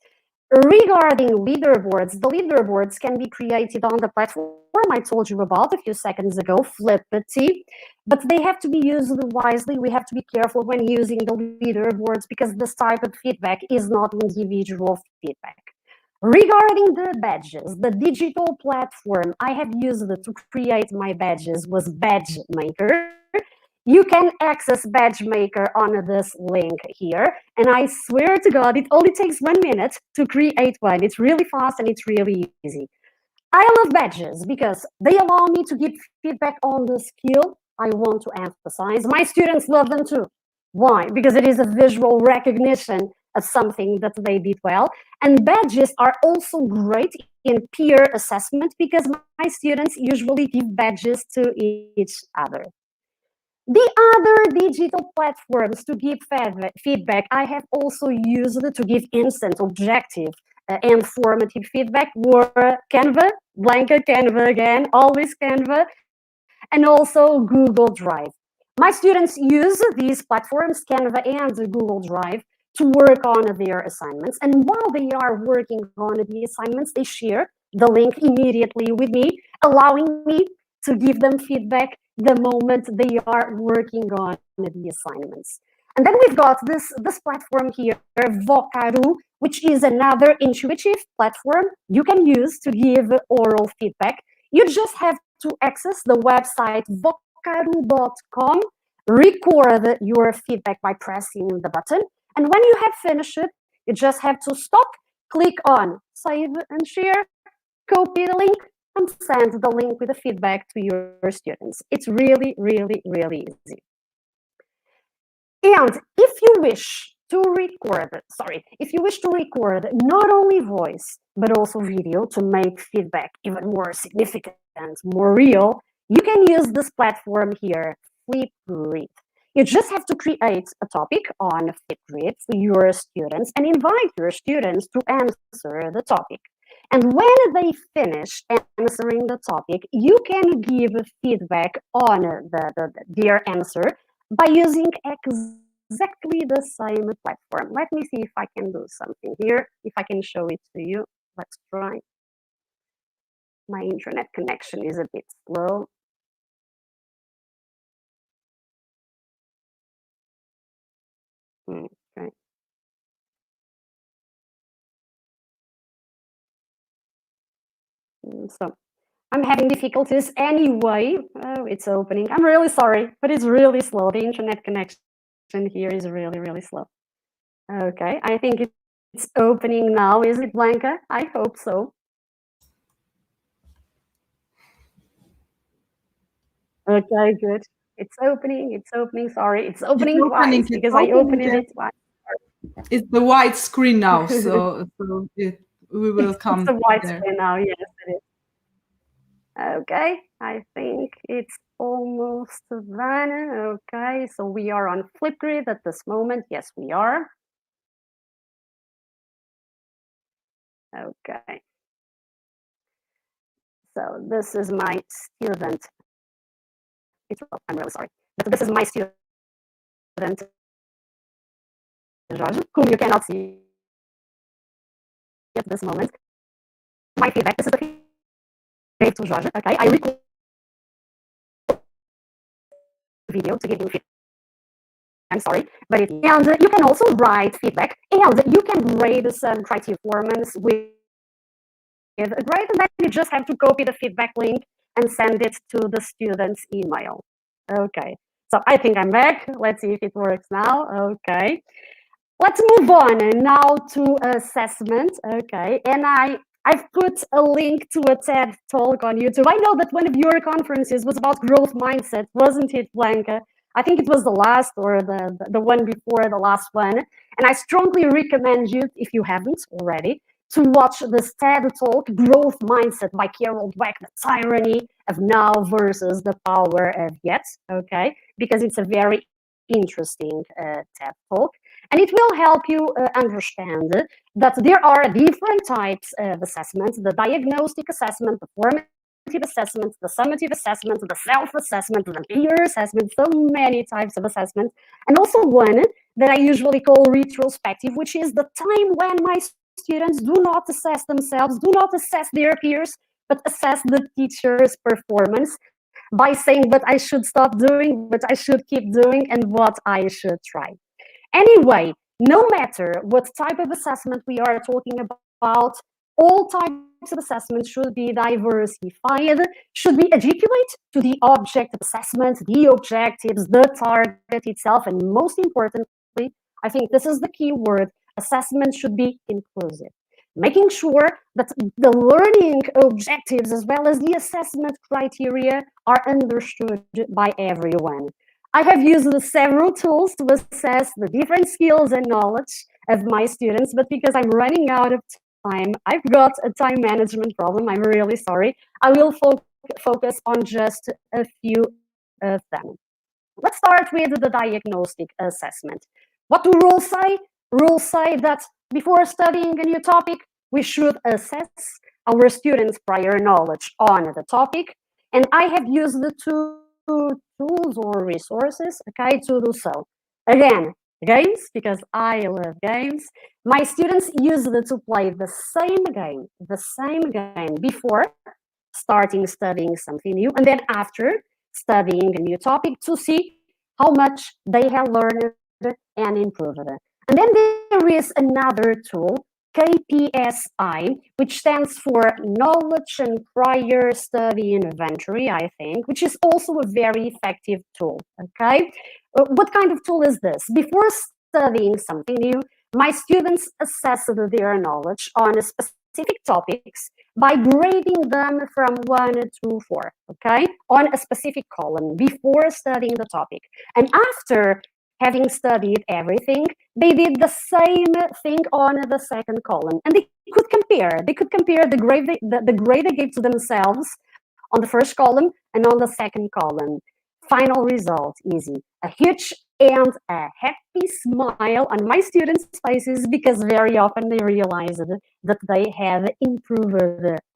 Regarding leaderboards, the leaderboards can be created on the platform I told you about a few seconds ago, Flippity, but they have to be used wisely. We have to be careful when using the leaderboards because this type of feedback is not individual feedback. Regarding the badges, the digital platform I have used to create my badges was Badge Maker. You can access Badge Maker on this link here, and I swear to God, it only takes 1 minute to create one. It's really fast and it's really easy. I love badges because they allow me to give feedback on the skill I want to emphasize. My students love them too. Why? Because it is a visual recognition of something that they did well. And badges are also great in peer assessment because my students usually give badges to each other. The other digital platforms to give feedback I have also used to give instant, objective, and formative feedback were Canva, Blanca, Canva again, always Canva, and also Google Drive. My students use these platforms, Canva and Google Drive, to work on their assignments. And while they are working on the assignments, they share the link immediately with me, allowing me to give them feedback the moment they are working on the assignments. And then we've got this platform here, Vocaru, which is another intuitive platform you can use to give oral feedback. You just have to access the website vocaru.com, record your feedback by pressing the button, and when you have finished it, you just have to stop, click on Save and Share, copy the link, and send the link with the feedback to your students. It's really, really, really easy. And if you wish to record not only voice, but also video to make feedback even more significant, more real, you can use this platform here, Flipgrid. You just have to create a topic on Flipgrid for your students and invite your students to answer the topic. And when they finish answering the topic, you can give feedback on their answer by using exactly the same platform. Let me see if I can do something here, if I can show it to you. Let's try. My internet connection is a bit slow. Okay. So I'm having difficulties anyway. Oh, it's opening. I'm really sorry, but it's really slow. The internet connection here is really, really slow. Okay, I think it's opening now. Is it, Blanca? I hope so. Okay, good. It's opening. It's opening. Sorry, it's opening twice because I opened it twice. It's the white screen now, so we will come. It's the white screen now. Yes, it is. Okay, I think it's almost done. Okay, so we are on Flipgrid at this moment. Yes, we are. Okay. So this is my student. I'm really sorry, but this is my student, George, whom you cannot see at this moment. My feedback, this is the feedback to George. Okay, I record video to give him feedback. I'm sorry, but and you can also write feedback, and you can grade some criteria performance with great, and then you just have to copy the feedback link and send it to the student's email. Okay, so I think I'm back. Let's see if it works now. Okay, let's move on now to assessment. Okay, and I've put a link to a TED talk on YouTube. I know that one of your conferences was about growth mindset, wasn't it, Blanca? I think it was the last or the one before the last one. And I strongly recommend you, if you haven't already, to watch this TED talk, Growth Mindset by Carol Dweck, the tyranny of now versus the power of yet, okay? Because it's a very interesting TED talk. And it will help you understand that there are different types of assessments: the diagnostic assessment, the formative assessment, the summative assessment, the self-assessment, the peer assessment, so many types of assessment. And also one that I usually call retrospective, which is the time when my students do not assess themselves, do not assess their peers, but assess the teacher's performance by saying what I should stop doing, what I should keep doing, and what I should try. Anyway, no matter what type of assessment we are talking about, all types of assessment should be diversified, should be articulate to the object of assessment, the objectives, the target itself, and most importantly, I think this is the key word, assessment should be inclusive, making sure that the learning objectives as well as the assessment criteria are understood by everyone. I have used several tools to assess the different skills and knowledge of my students, but because I'm running out of time, I've got a time management problem. I'm really sorry. I will focus on just a few of them. Let's start with the diagnostic assessment. What do rules say? Rules say that before studying a new topic, we should assess our students' prior knowledge on the topic. And I have used the two tools or resources, okay, to do so. Again, games, because I love games. My students use it to play the same game before starting studying something new, and then after studying a new topic to see how much they have learned and improved. And then there is another tool, KPSI, which stands for Knowledge and Prior Study Inventory, I think, which is also a very effective tool, okay? What kind of tool is this? Before studying something new, my students assess their knowledge on specific topics by grading them from 1 to 4, okay? On a specific column before studying the topic. And after having studied everything, they did the same thing on the second column. And they could compare. They could compare the grade they gave to themselves on the first column and on the second column. Final result, easy. A huge and a happy smile on my students' faces because very often they realized that they have improved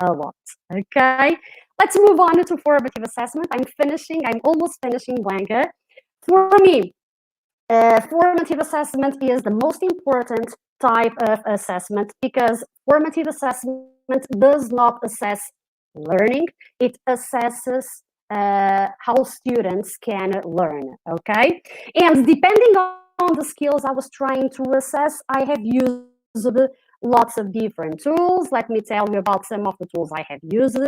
a lot. Okay, let's move on to formative assessment. I'm almost finishing, Blanca. For me, formative assessment is the most important type of assessment because formative assessment does not assess learning, it assesses how students can learn, okay? And depending on the skills I was trying to assess, I have used lots of different tools. Let me tell you about some of the tools I have used.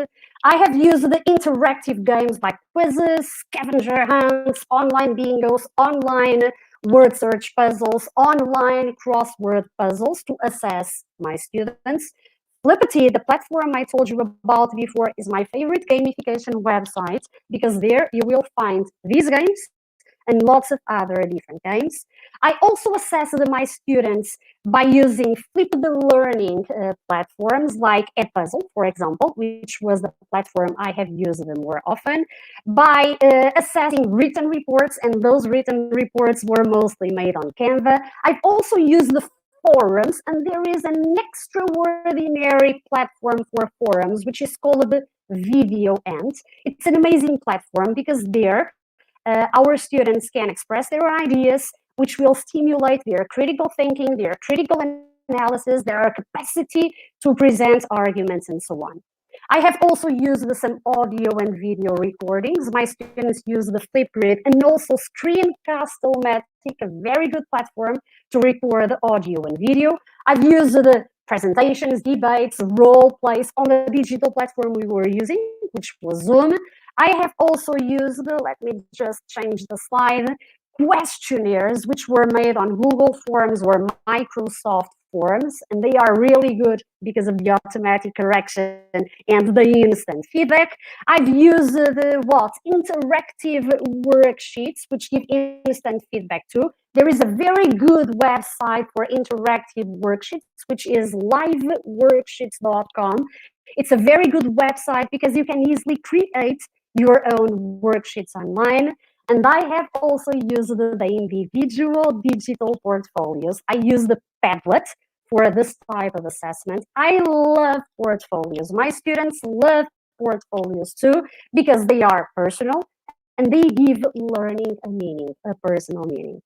I have used the interactive games like quizzes, scavenger hunts, online bingos, online word search puzzles, online crossword puzzles to assess my students. Flipgrid, the platform I told you about before, is my favorite gamification website because there you will find these games and lots of other different games. I also assessed my students by using flipped learning platforms like Edpuzzle, for example, which was the platform I have used more often, by assessing written reports, and those written reports were mostly made on Canva. I've also used the forums, and there is an extraordinary platform for forums, which is called Video End. It's an amazing platform because there our students can express their ideas, which will stimulate their critical thinking, their critical analysis, their capacity to present arguments, and so on. I have also used some audio and video recordings. My students use the Flipgrid and also Screencast-O-Matic, a very good platform to record audio and video. I've used the presentations, debates, role plays on the digital platform we were using, which was Zoom. I have also used, let me just change the slide, questionnaires which were made on Google Forms or Microsoft Forms, and they are really good because of the automatic correction and the instant feedback. I've used interactive worksheets which give instant feedback too. There is a very good website for interactive worksheets, which is liveworksheets.com. It's a very good website because you can easily create your own worksheets online. And I have also used the individual digital portfolios. I use the Padlet for this type of assessment. I love portfolios. My students love portfolios too, because they are personal and they give learning a meaning, a personal meaning.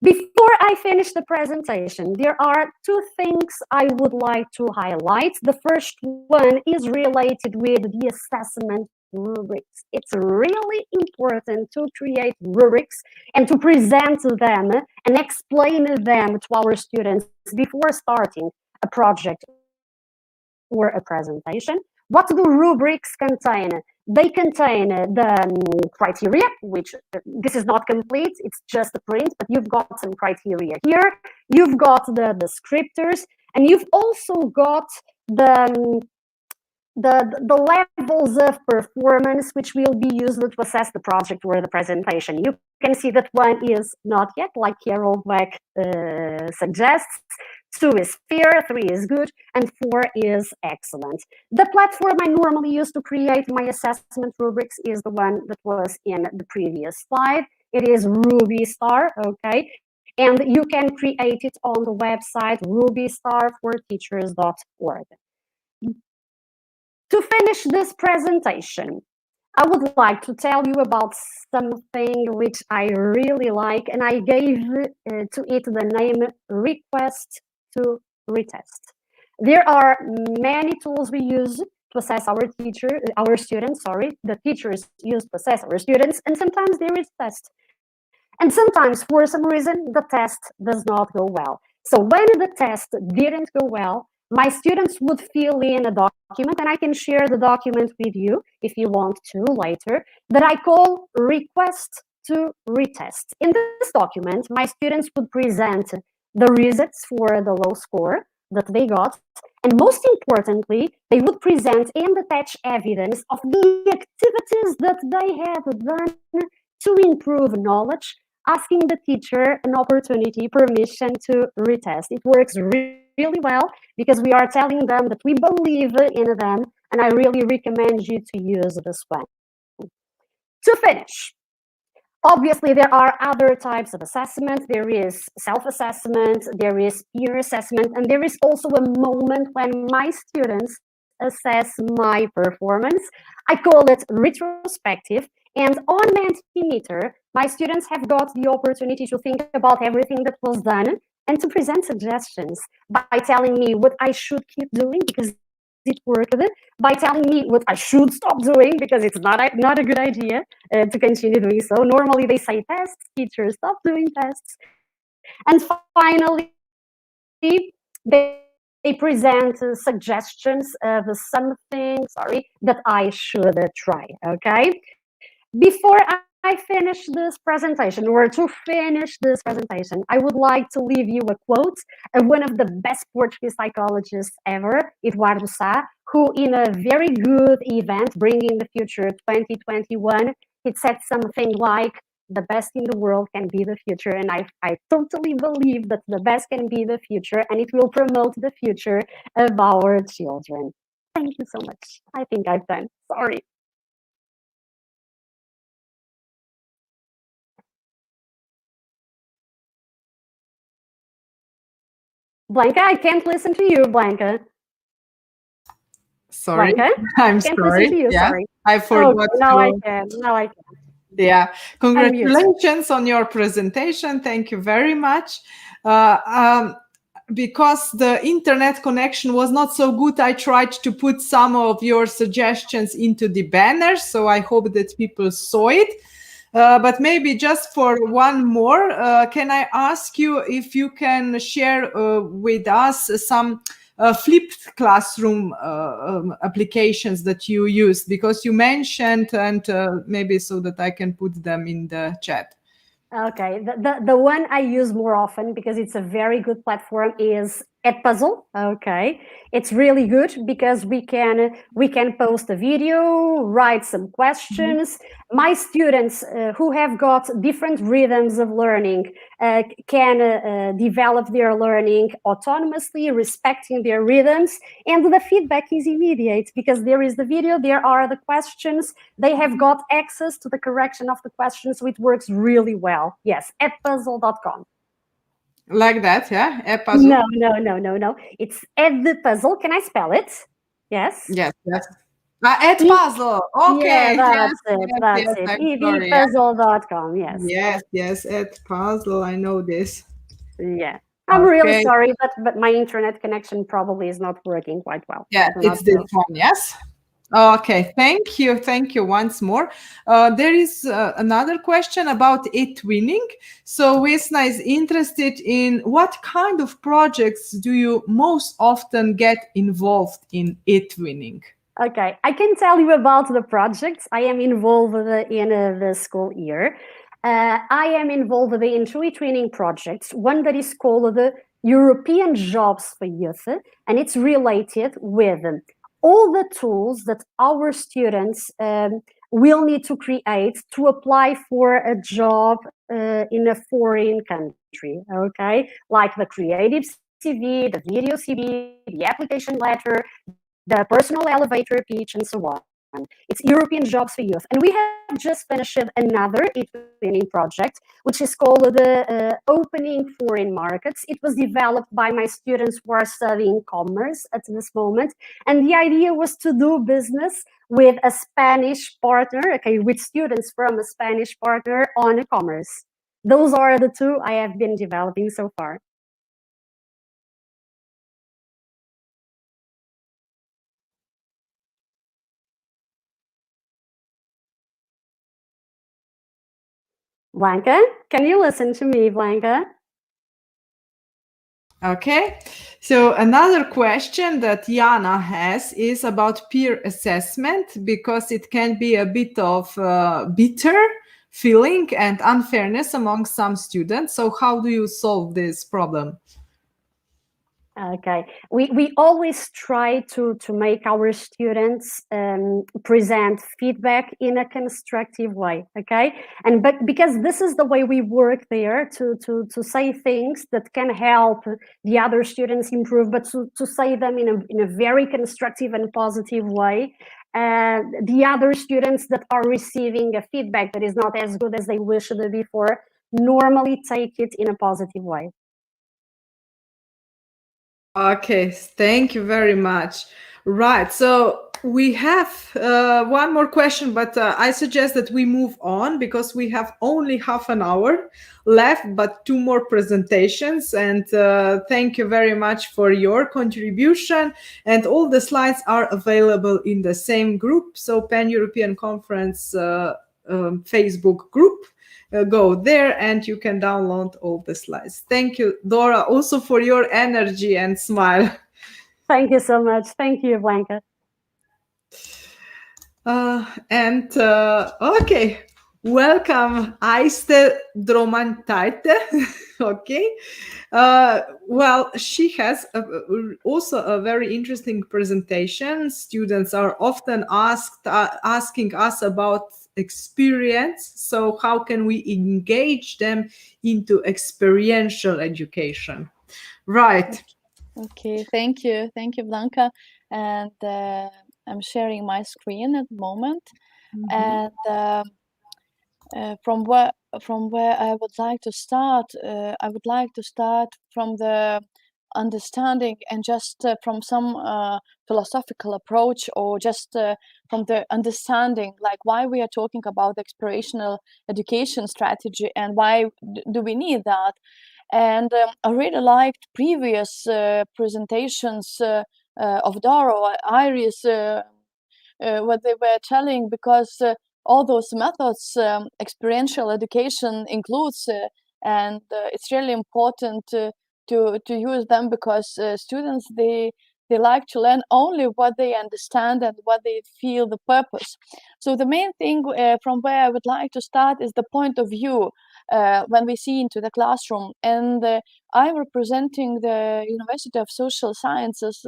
Before I finish the presentation, there are two things I would like to highlight. The first one is related with the assessment rubrics. It's really important to create rubrics and to present them and explain them to our students before starting a project or a presentation. What do rubrics contain? They contain the criteria, which this is not complete, it's just a print, but you've got some criteria here. You've got the descriptors, and you've also got the levels of performance which will be used to assess the project or the presentation. You can see that 1 is not yet, like Carol Beck suggests. 2 is fair, 3 is good, and 4 is excellent. The platform I normally use to create my assessment rubrics is the one that was in the previous slide. It is RubyStar, okay? And you can create it on the website rubystarforteachers.org. To finish this presentation, I would like to tell you about something which I really like, and I gave to it the name Request to Retest. There are many tools we use to assess our students, the teachers use to assess our students, and sometimes there is test. And sometimes, for some reason, the test does not go well. So when the test didn't go well, my students would fill in a document, and I can share the document with you if you want to later, that I call Request to Retest. In this document, my students would present the reasons for the low score that they got, and most importantly, they would present and attach evidence of the activities that they have done to improve knowledge, asking the teacher an opportunity, permission to retest. It works really well because we are telling them that we believe in them, and I really recommend you to use this one. To finish, obviously, there are other types of assessment. There is self-assessment, there is peer assessment, and there is also a moment when my students assess my performance. I call it retrospective. And on Mentimeter, my students have got the opportunity to think about everything that was done and to present suggestions by telling me what I should keep doing because it worked, by telling me what I should stop doing because it's not a good idea to continue doing so. Normally they say tests, teachers stop doing tests. And finally, they present suggestions of something, that I should try, okay? Before I finish this presentation, or to finish this presentation, I would like to leave you a quote of one of the best Portuguese psychologists ever, Eduardo Sá, who in a very good event, Bringing the Future 2021, he said something like, the best in the world can be the future. And I totally believe that the best can be the future, and it will promote the future of our children. Thank you so much. I think I've done. Sorry. Blanca, I can't listen to you, Blanca. Sorry, Blanca? I'm Can't sorry. listen to you, Yeah, sorry. I forgot. Now I can. Now I can. Yeah, congratulations on your presentation. Thank you very much. Because the internet connection was not so good, I tried to put some of your suggestions into the banner, so I hope that people saw it. But maybe just for one more, can I ask you if you can share with us some flipped classroom applications that you use, because you mentioned, and maybe so that I can put them in the chat. Okay, the one I use more often because it's a very good platform is Edpuzzle. Okay, it's really good because we can post a video, write some questions. My students who have got different rhythms of learning can develop their learning autonomously, respecting their rhythms, and the feedback is immediate because there is the video, there are the questions, they have got access to the correction of the questions, so it works really well. Yes, edpuzzle.com. Like that, yeah? Edpuzzle? No. It's Edpuzzle. Can I spell it? Yes? Yes. Edpuzzle. Okay. Yeah, that's it. Edpuzzle.com, yes. Yes, Edpuzzle. I know this. Yeah. I'm really sorry, but my internet connection probably is not working quite well. Yeah, it's this one, yes? Okay, thank you once more. There is another question about e-twinning. So Vesna is interested in what kind of projects do you most often get involved in e-twinning? Okay, I can tell you about the projects I am involved in the school year. I am involved in two e-twinning projects, one that is called the European Jobs for Youth, and it's related with all the tools that our students will need to create to apply for a job in a foreign country, okay? Like the creative CV, the video CV, the application letter, the personal elevator pitch, and so on. It's European Jobs for Youth. And we have just finished another e-twinning project, which is called the Opening Foreign Markets. It was developed by my students who are studying commerce at this moment. And the idea was to do business with a Spanish partner, okay, with students from a Spanish partner on commerce. Those are the two I have been developing so far. Blanca, can you listen to me, Blanca? Okay, so another question that Jana has is about peer assessment, because it can be a bit of bitter feeling and unfairness among some students. So how do you solve this problem? Okay, we always try to make our students present feedback in a constructive way, okay? But because this is the way we work there, to say things that can help the other students improve, but to say them in a very constructive and positive way. The other students that are receiving a feedback that is not as good as they wished before normally take it in a positive way. Okay, thank you very much. Right, so we have one more question, but I suggest that we move on because we have only half an hour left, but two more presentations. And thank you very much for your contribution. And all the slides are available in the same group. So Pan-European Conference Facebook group. Go there and you can download all the slides. Thank you, Dora, also for your energy and smile. Thank you so much. Thank you, Blanca. Okay, welcome, Aiste Dromantaite. Okay, well, she has also a very interesting presentation. Students are often asking us about experience. So how can we engage them into experiential education? Right. Okay, thank you, Blanca. And I'm sharing my screen at the moment. And from where I would like to start, from the understanding and just from some philosophical approach, or just from the understanding, like why we are talking about experiential education strategy and why do we need that. And I really liked previous presentations of Dora or Iris, what they were telling, because all those methods experiential education includes, and it's really important to use them, because students, they they like to learn only what they understand and what they feel the purpose. So the main thing from where I would like to start is the point of view when we see into the classroom. And I'm representing the University of Social Sciences,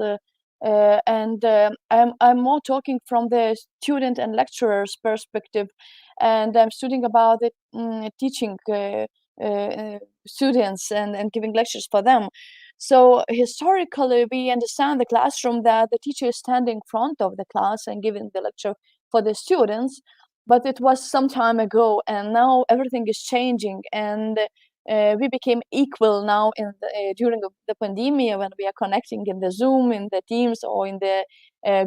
and I'm more talking from the student and lecturer's perspective, and I'm studying about it, teaching students and giving lectures for them. So historically, we understand the classroom that the teacher is standing in front of the class and giving the lecture for the students, but it was some time ago, and now everything is changing, and we became equal now in during the pandemic, when we are connecting in the Zoom, in the Teams, or in the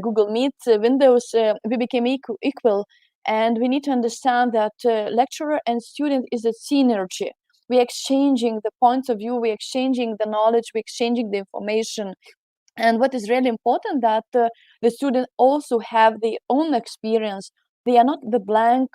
Google Meet windows. We became equal, and we need to understand that lecturer and student is a synergy. We're exchanging the points of view, we're exchanging the knowledge, we're exchanging the information. And what is really important, that the students also have their own experience. They are not the blank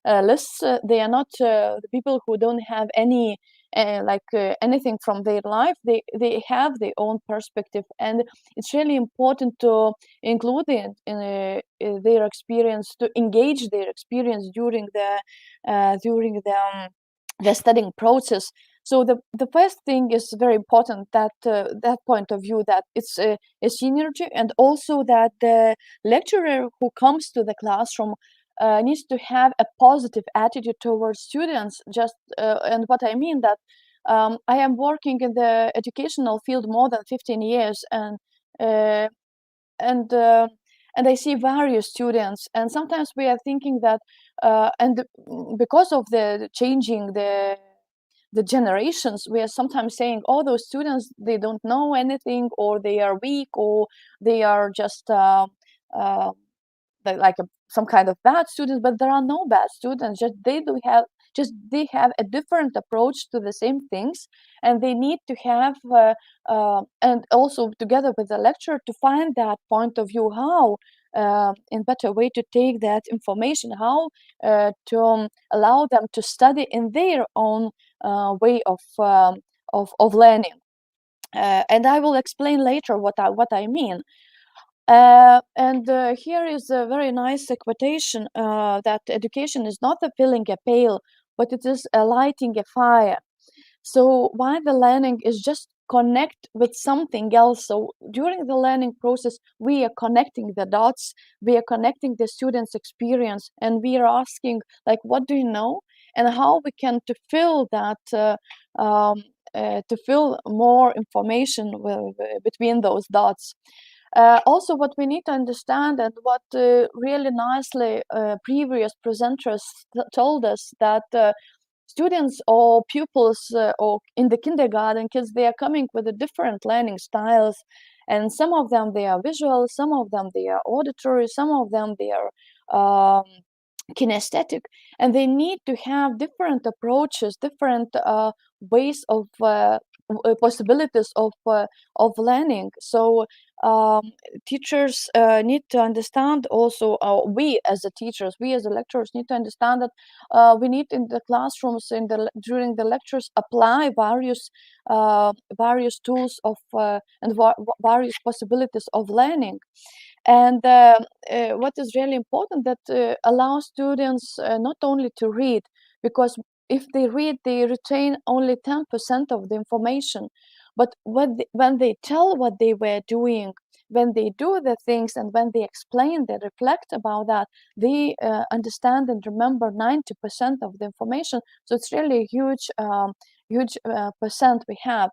lists. They are not the people who don't have any anything from their life. They have their own perspective, and it's really important to include it in their experience, to engage their experience during the studying process. So the first thing is very important, that that point of view, that it's a synergy, and also that the lecturer who comes to the classroom needs to have a positive attitude towards students. And what I mean that I am working in the educational field more than 15 years, and I see various students, and sometimes we are thinking that because of the changing the generations, we are sometimes saying, oh, those students, they don't know anything, or they are weak, or they are just some kind of bad students. But there are no bad students, they have a different approach to the same things, and they need to have and also together with the lecturer to find that point of view, how in better way to take that information, how to allow them to study in their own way of learning. And I will explain later what I mean. Here is a very nice quotation, that education is not filling a pail, but it is lighting a fire. So while the learning is just connect with something else. So during the learning process, we are connecting the dots, we are connecting the students' experience, and we are asking, like, what do you know, and how we can to fill that, to fill more information between those dots. Also, what we need to understand, and what really nicely previous presenters told us, that students or pupils or in the kindergarten kids, they are coming with a different learning styles, and some of them they are visual, some of them they are auditory, some of them they are kinesthetic, and they need to have different approaches, different ways of possibilities of learning. So teachers need to understand also, we as the teachers, we as the lecturers need to understand that we need in the classrooms, during the lectures, apply various tools of and various possibilities of learning. And what is really important, that allow students not only to read, because if they read, they retain only 10% of the information. But when they tell what they were doing, when they do the things, and when they explain, they reflect about that, they understand and remember 90% of the information. So it's really a huge percent we have.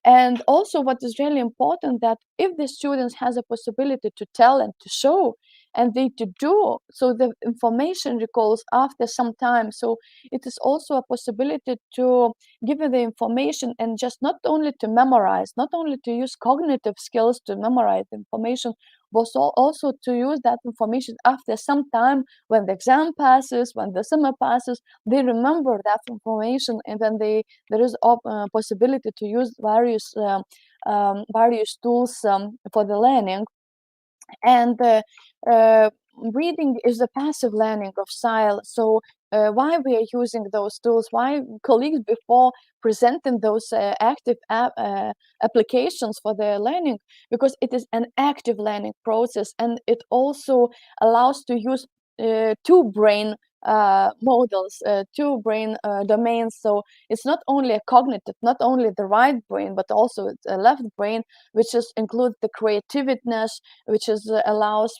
And also what is really important, that if the students has a possibility to tell and to show, and they to do, so the information recalls after some time. So it is also a possibility to give the information, and just not only to memorize, not only to use cognitive skills to memorize the information, but also to use that information after some time, when the exam passes, when the summer passes, they remember that information, and then there is a possibility to use various tools for the learning. And reading is a passive learning of style. So why we are using those tools, why colleagues before presenting those active applications for their learning, because it is an active learning process, and it also allows to use two brain models, two brain domains. So it's not only a cognitive, not only the right brain, but also the left brain, which is includes the creativeness, which is allows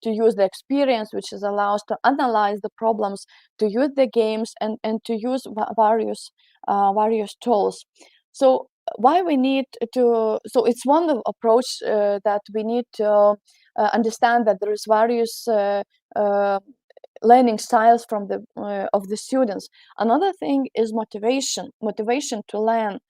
to use the experience, which is allows to analyze the problems, to use the games, and to use various tools. So why we need to, so it's one of approach that we need to understand that there is various learning styles from the of the students. Another thing is motivation to learn.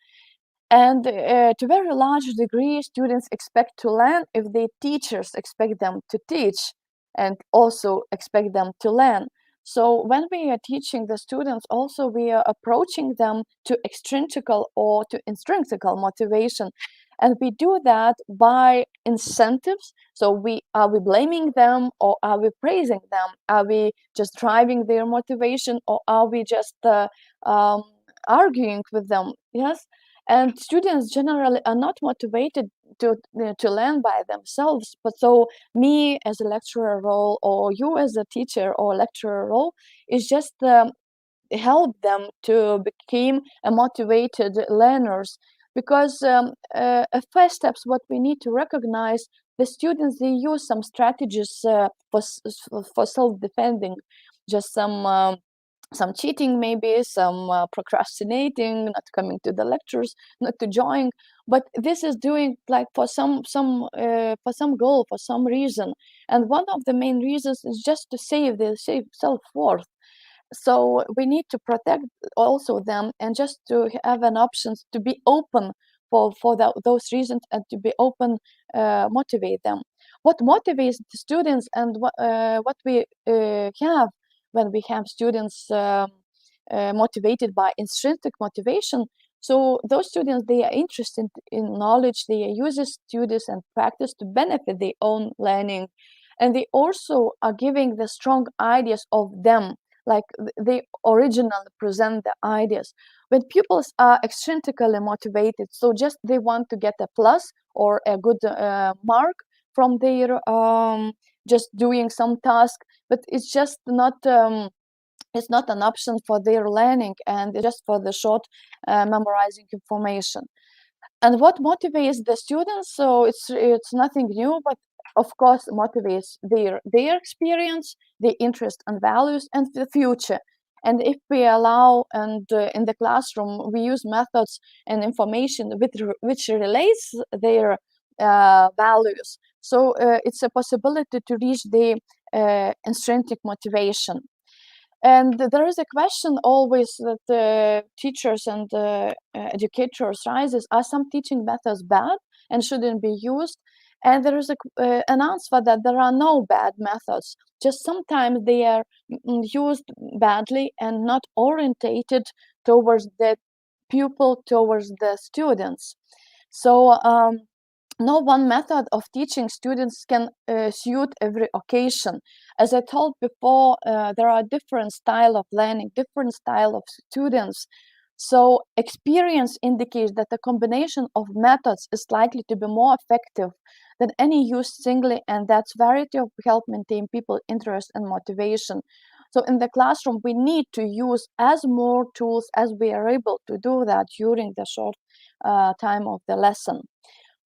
And to a very large degree, students expect to learn if their teachers expect them to teach and also expect them to learn. So when we are teaching the students, also we are approaching them to extrinsical or to intrinsical motivation. And we do that by incentives. So are we blaming them, or are we praising them? Are we just driving their motivation, or are we just arguing with them? Yes. And students generally are not motivated to learn by themselves. But so me as a lecturer role, or you as a teacher or lecturer role, is just help them to become a motivated learners. Because first steps, what we need to recognize, the students, they use some strategies for self-defending, just some cheating, maybe some procrastinating, not coming to the lectures, not to join. But this is doing like for some goal, for some reason. And one of the main reasons is just to save their self-worth. So we need to protect also them, and just to have an option to be open for those reasons, and to be open, motivate them. What motivates the students, and what we have when we have students motivated by intrinsic motivation. So those students, they are interested in knowledge, they are uses students and practice to benefit their own learning. And they also are giving the strong ideas of them, like they originally present the ideas. When pupils are extrinsically motivated, so just they want to get a plus or a good mark from their just doing some task, but it's just not it's not an option for their learning, and just for the short memorizing information. And what motivates the students? So it's nothing new, but of course motivates their experience, their interest and values, and the future. And if we allow, and in the classroom we use methods and information which relates their values, so it's a possibility to reach the intrinsic motivation. And there is a question always that teachers and educators raises: are some teaching methods bad and shouldn't be used? And there is an answer that there are no bad methods. Just sometimes they are used badly and not orientated towards the pupil, towards the students. So no one method of teaching students can suit every occasion. As I told before, there are different style of learning, different style of students. So experience indicates that a combination of methods is likely to be more effective than any used singly, and that variety of help maintain people's interest and motivation. So in the classroom, we need to use as more tools as we are able to do that during the short time of the lesson.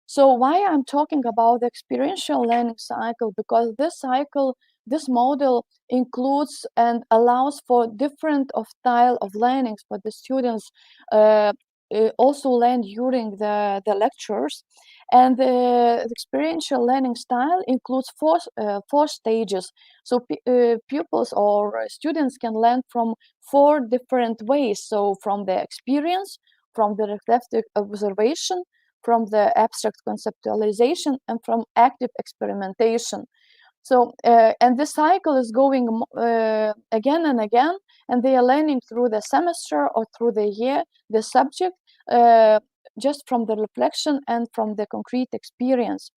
So why I'm talking about the experiential learning cycle? Because this cycle, this model includes and allows for different of style of learnings for the students also learn during the lectures. And the experiential learning style includes four stages. So pupils or students can learn from 4 different ways. So from the experience, from the reflective observation, from the abstract conceptualization, and from active experimentation. So, and this cycle is going again and again, and they are learning through the semester or through the year, the subject, just from the reflection and from the concrete experience.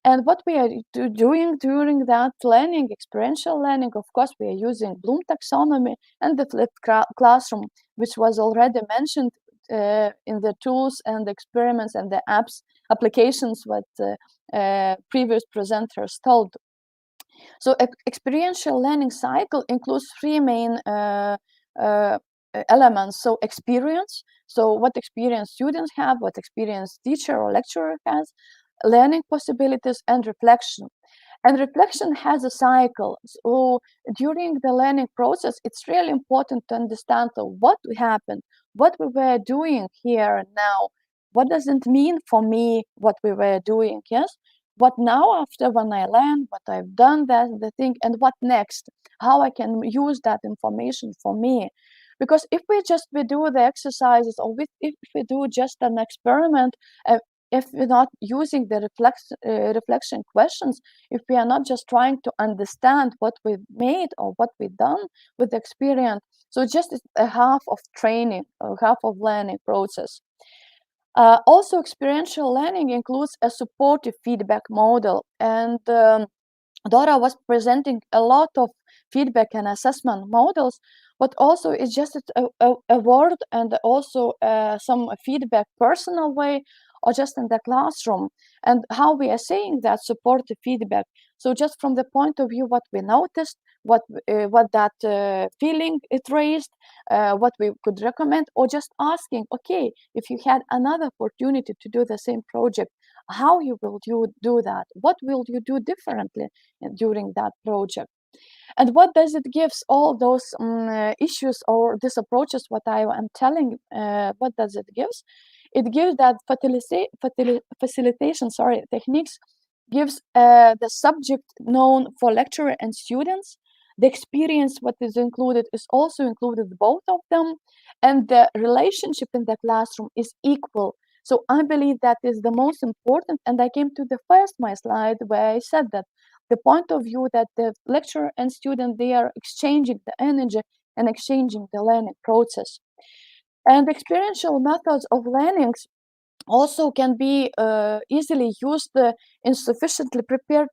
And what we are doing during that learning, experiential learning, of course, we are using Bloom taxonomy and the flipped classroom, which was already mentioned in the tools and the experiments and the applications what previous presenters told. So experiential learning cycle includes three main elements. So experience, so what experience students have, what experience teacher or lecturer has, learning possibilities, and reflection. And reflection has a cycle. So during the learning process, it's really important to understand what happened, what we were doing here and now, what does it mean for me, what we were doing, yes? What now after when I learn, what I've done, that the thing, and what next, how I can use that information for me. Because if we do the exercises, or if we do just an experiment, if we're not using the reflection questions, if we are not just trying to understand what we've made or what we've done with the experience, so just a half of training or half of learning process. Also, experiential learning includes a supportive feedback model, and Dora was presenting a lot of feedback and assessment models, but also it's just a word and also some feedback personal way, or just in the classroom, and how we are saying that supportive feedback. So just from the point of view, what we noticed, what that feeling it raised, what we could recommend, or just asking, okay, if you had another opportunity to do the same project, how you will do that? What will you do differently during that project? And what does it gives all those issues or these approaches, what I am telling, what does it gives? It gives that facilitation techniques, gives the subject known for lecturer and students. The experience, what is included, is also included, both of them, and the relationship in the classroom is equal. So I believe that is the most important, and I came to the first my slide where I said that the point of view that the lecturer and student, they are exchanging the energy and exchanging the learning process. And experiential methods of learnings also can be easily used in sufficiently prepared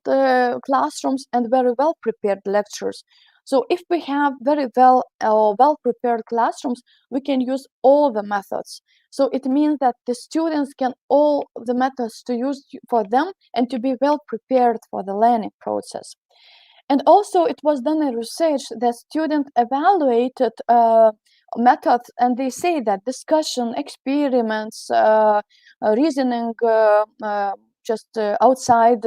classrooms and very well prepared lectures. So if we have very well prepared classrooms, we can use all the methods. So it means that the students can all the methods to use for them and to be well prepared for the learning process. And also it was done a research that students evaluated methods, and they say that discussion, experiments, reasoning, just outside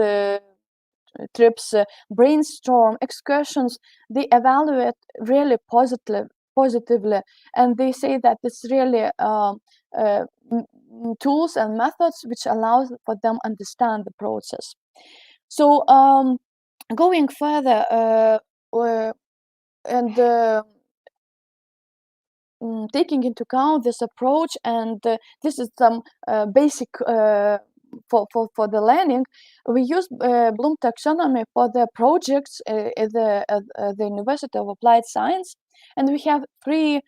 trips, brainstorm, excursions, they evaluate really positively, and they say that it's really tools and methods which allows for them understand the process. So going further, and taking into account this approach, and this is some basic for the learning, we use Bloom taxonomy for the projects at the University of Applied Science, and we have 3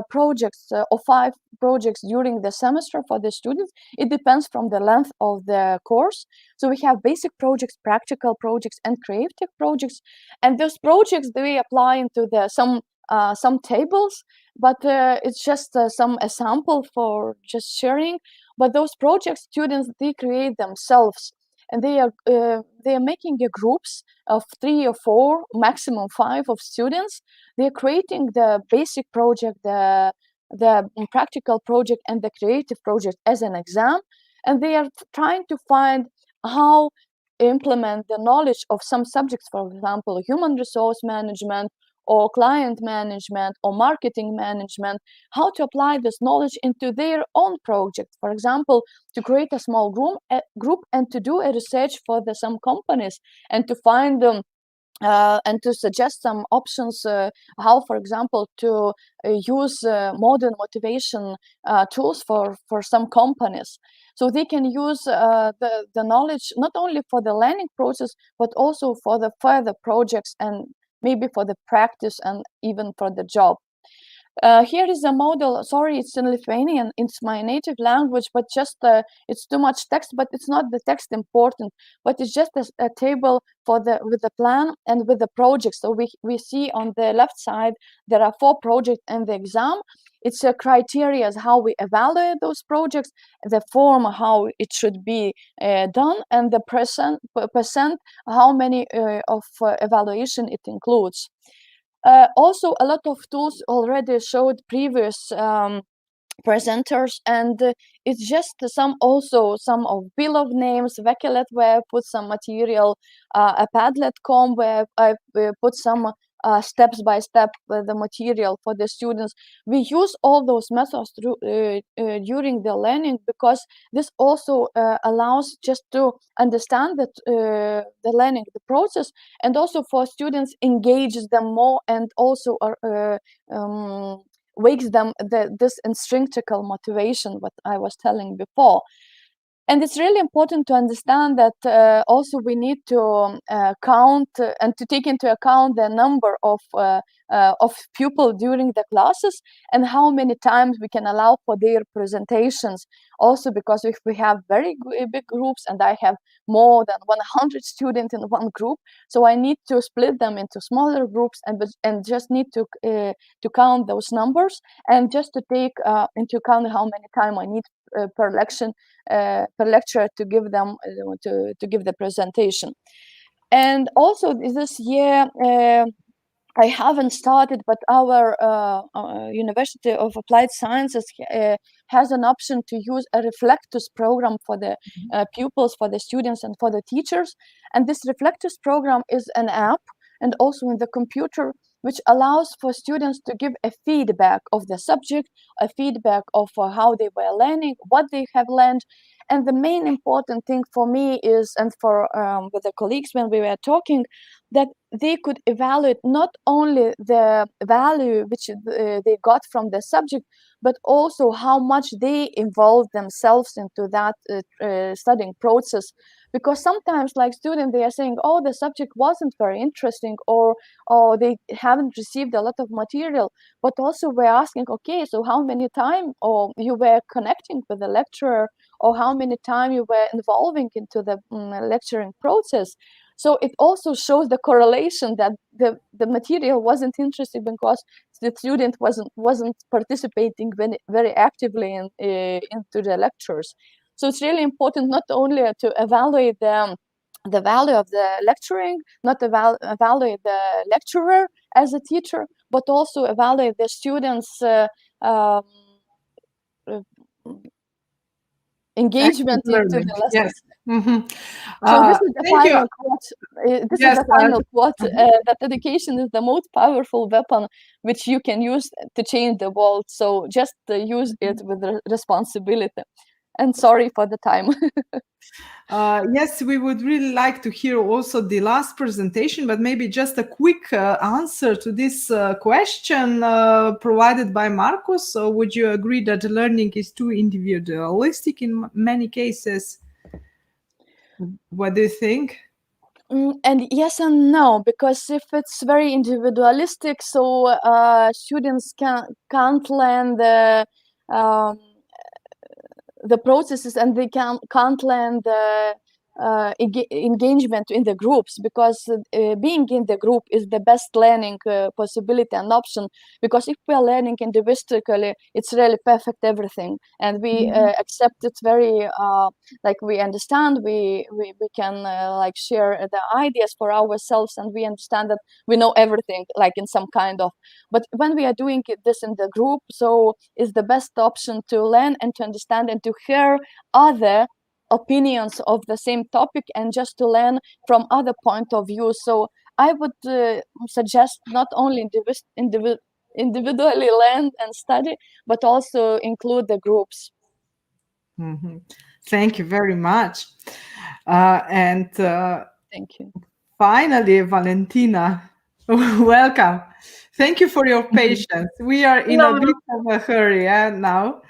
projects or 5 projects during the semester for the students. It depends from the length of the course. So we have basic projects, practical projects, and creative projects, and those projects, they apply into some tables, but it's just some example for just sharing. But those projects, students, they create themselves, and they are making groups of 3 or 4, maximum 5 of students. They're creating the basic project, the practical project, and the creative project as an exam, and they are trying to find how implement the knowledge of some subjects, for example, human resource management, or client management, or marketing management, how to apply this knowledge into their own project. For example, to create a small group and to do a research for some companies, and to find them and to suggest some options, how, for example, to use modern motivation tools for some companies. So they can use the knowledge not only for the learning process, but also for the further projects, and maybe for the practice, and even for the job. Here is a model. Sorry, it's in Lithuanian. It's my native language, but just it's too much text. But it's not the text important, but it's just a table for with the plan and with the projects. So we see on the left side there are 4 projects and the exam. It's a criteria as how we evaluate those projects, the form how it should be done, and the percent how many of evaluation it includes. Also, a lot of tools already showed previous presenters, and it's just some of bill of names, Vekkelet, where I put some material, a Padlet.com where I put some steps by step the material for the students. We use all those methods during the learning, because this also allows just to understand that the learning, the process, and also for students engages them more, and also wakes them this intrinsical motivation, what I was telling before. And it's really important to understand that also we need to count and to take into account the number of pupils during the classes, and how many times we can allow for their presentations. Also, because if we have very big groups, and I have more than 100 students in one group, so I need to split them into smaller groups, and just need to count those numbers, and just to take into account how many time I need per lecture to give them to give the presentation. And also this year I haven't started, but our University of Applied Sciences has an option to use a Reflectus program for the pupils, for the students, and for the teachers. And this Reflectus program is an app, and also in the computer, which allows for students to give a feedback of the subject, a feedback of how they were learning, what they have learned. And the main important thing for me is, and for with the colleagues when we were talking, that they could evaluate not only the value which they got from the subject, but also how much they involved themselves into that studying process. Because sometimes, like students, they are saying, oh, the subject wasn't very interesting, or they haven't received a lot of material. But also we're asking, okay, so how many time or you were connecting with the lecturer, or how many time you were involving into the lecturing process. So it also shows the correlation that the material wasn't interesting because the student wasn't participating very actively into the lectures. So it's really important not only to evaluate the value of the lecturing, not evaluate the lecturer as a teacher, but also evaluate the students' engagement into the lessons. Yes. Mm-hmm. So this is the final quote. This is the final quote. That education is the most powerful weapon which you can use to change the world. So just use it with responsibility. And sorry for the time. Yes, we would really like to hear also the last presentation, but maybe just a quick answer to this question provided by Marcus. So would you agree that learning is too individualistic in many cases? What do you think? And yes and no, because if it's very individualistic, so students can't learn the processes, and they can't learn the engagement in the groups, because being in the group is the best learning possibility and option. Because if we are learning individually, it's really perfect everything, and we accept it very like we understand, we can like share the ideas for ourselves, and we understand that we know everything, like in some kind of. But when we are doing this in the group, so is the best option to learn and to understand and to hear other opinions of the same topic, and just to learn from other point of view. So I would suggest not only individually learn and study, but also include the groups. Mm-hmm. Thank you very much. And thank you. Finally, Valentina, welcome. Thank you for your patience. We are in a bit of a hurry now.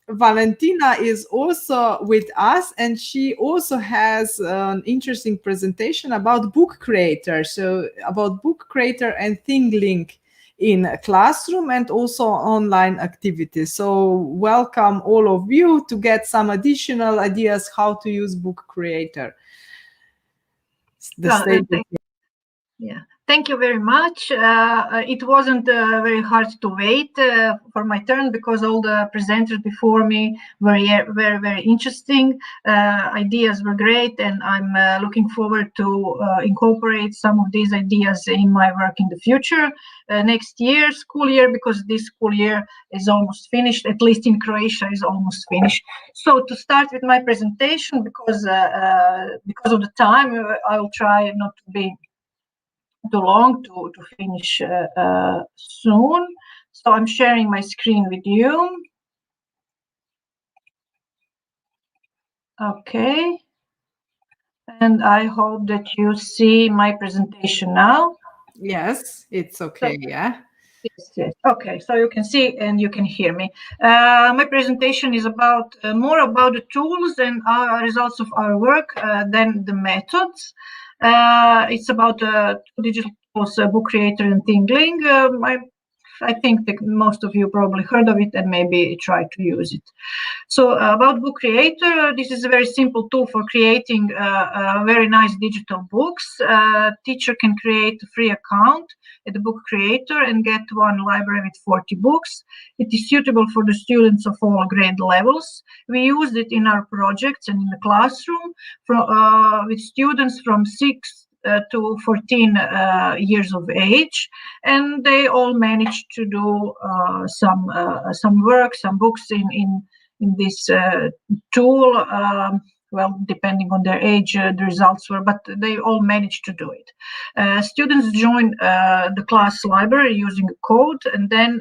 Valentina is also with us, and she also has an interesting presentation about book creator. So about book creator and ThingLink in a classroom and also online activities. So welcome all of you to get some additional ideas how to use Book Creator. Thank you very much. It wasn't very hard to wait for my turn because all the presenters before me were very interesting. Ideas were great, and I'm looking forward to incorporate some of these ideas in my work in the future. Next year, school year, because this school year is almost finished, at least in Croatia is almost finished. So to start with my presentation, because of the time, I will try not to be too long to finish soon. So I'm sharing my screen with you. Okay. And I hope that you see my presentation now. Yes, it's okay, yeah. Yes. Okay, so you can see and you can hear me. My presentation is about more about the tools and results of our work than the methods. It's about digital tools, Book Creator and Tingling. I think that most of you probably heard of it and maybe try to use it. So about Book Creator, this is a very simple tool for creating very nice digital books. Teacher can create a free account at the Book Creator and get one library with 40 books. It is suitable for the students of all grade levels. We used it in our projects and in the classroom with students from 6 to 14 years of age, and they all managed to do some work, some books in this tool. Well, depending on their age, the results were, but they all managed to do it. Students join the class library using a code, and then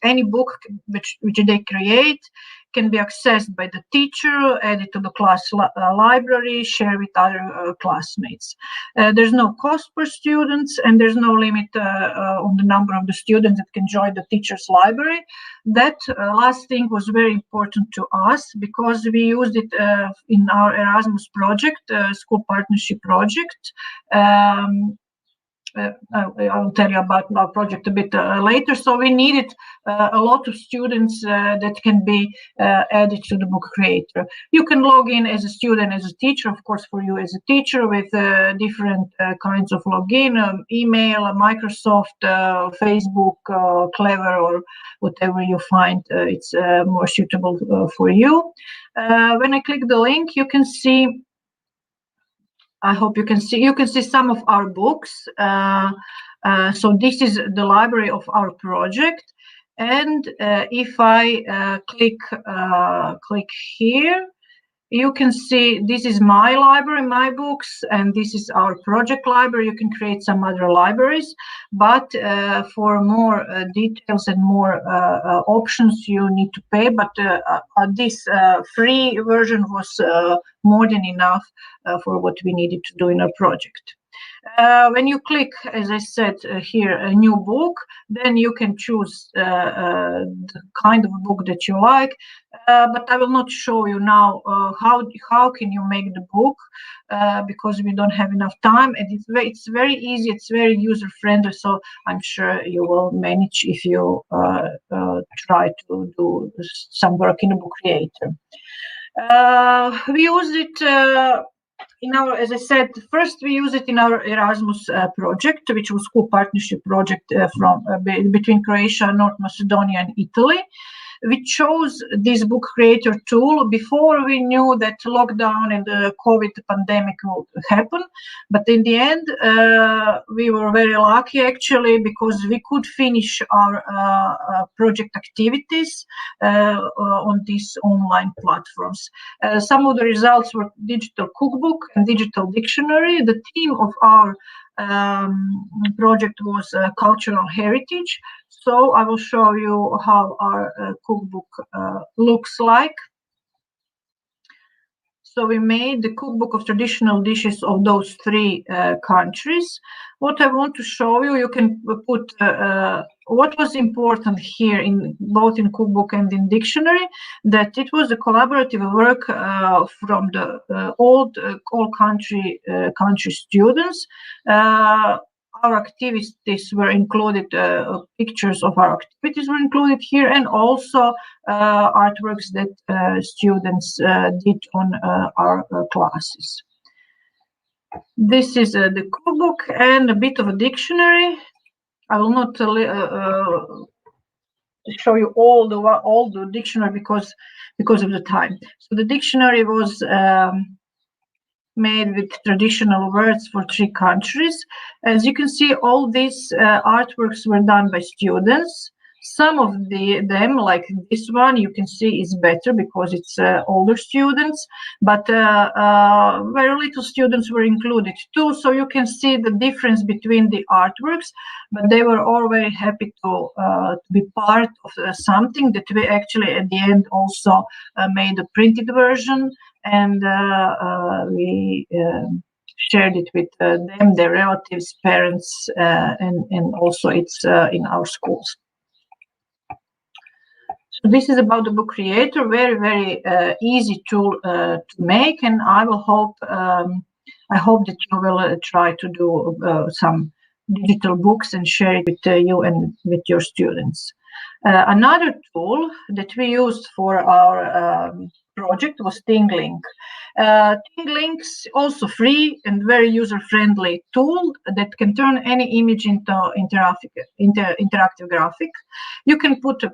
any book which they create can be accessed by the teacher, added to the class library, share with other classmates. There's no cost per student, and there's no limit on the number of the students that can join the teacher's library. That last thing was very important to us because we used it in our Erasmus project, school partnership project. I will tell you about our project a bit later. So we needed a lot of students that can be added to the Book Creator. You can log in as a student, as a teacher, of course, for you as a teacher with different kinds of login, email, Microsoft, Facebook, Clever, or whatever you find it's more suitable for you. When I click the link, you can see, I hope you can see some of our books. So this is the library of our project. And if I click here, you can see this is my library, my books, and this is our project library. You can create some other libraries, but for more details and more options, you need to pay. But this free version was more than enough for what we needed to do in our project. When you click, as I said here, a new book, then you can choose the kind of book that you like. But I will not show you now how can you make the book because we don't have enough time, and it's very easy, it's very user friendly. So I'm sure you will manage if you try to do some work in a Book Creator. We use it. As I said, first we use it in our Erasmus project, which was school partnership project between Croatia, North Macedonia, and Italy. We chose this Book Creator tool before we knew that lockdown and the COVID pandemic would happen. But in the end, we were very lucky actually because we could finish our project activities on these online platforms. Some of the results were digital cookbook and digital dictionary. The theme of our project was cultural heritage. So I will show you how our cookbook looks like. So we made the cookbook of traditional dishes of those three countries. What I want to show you, you can put what was important here in both in cookbook and in dictionary, that it was a collaborative work from the all country students. our activities were included, pictures of our activities were included here, and also artworks that students did on our classes. This is the cookbook and a bit of a dictionary. I will not show you all the dictionary because of the time. So the dictionary was made with traditional words for 3 countries. As you can see, all these artworks were done by students. Some of them, like this one, you can see is better because it's older students, but very little students were included too. So you can see the difference between the artworks, but they were all very happy to be part of something that we actually at the end also made a printed version, and we shared it with them, their relatives, parents, and also it's in our schools. So this is about the book creator, very, very easy tool to make, and I hope that you will try to do some digital books and share it with you and with your students. Another tool that we used for our project was ThingLink. ThingLink's also free and very user-friendly tool that can turn any image into interactive graphic. You can put a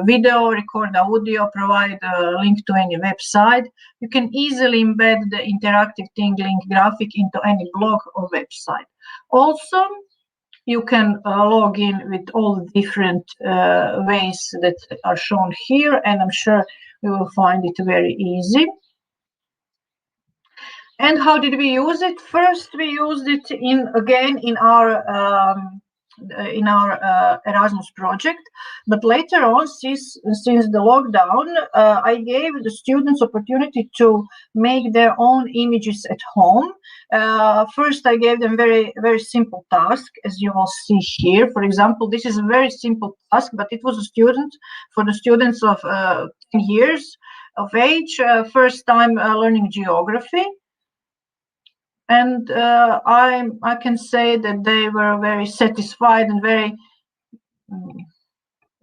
video, record audio, provide a link to any website. You can easily embed the interactive ThingLink graphic into any blog or website. Also, you can log in with all the different ways that are shown here, and I'm sure you will find it very easy. And how did we use it? First, we used it in our Erasmus project, but later on, since the lockdown, I gave the students opportunity to make their own images at home. First, I gave them very, very simple task, as you will see here. For example, this is a very simple task, but it was for the students of 10 years of age, first time learning geography. And I can say that they were very satisfied and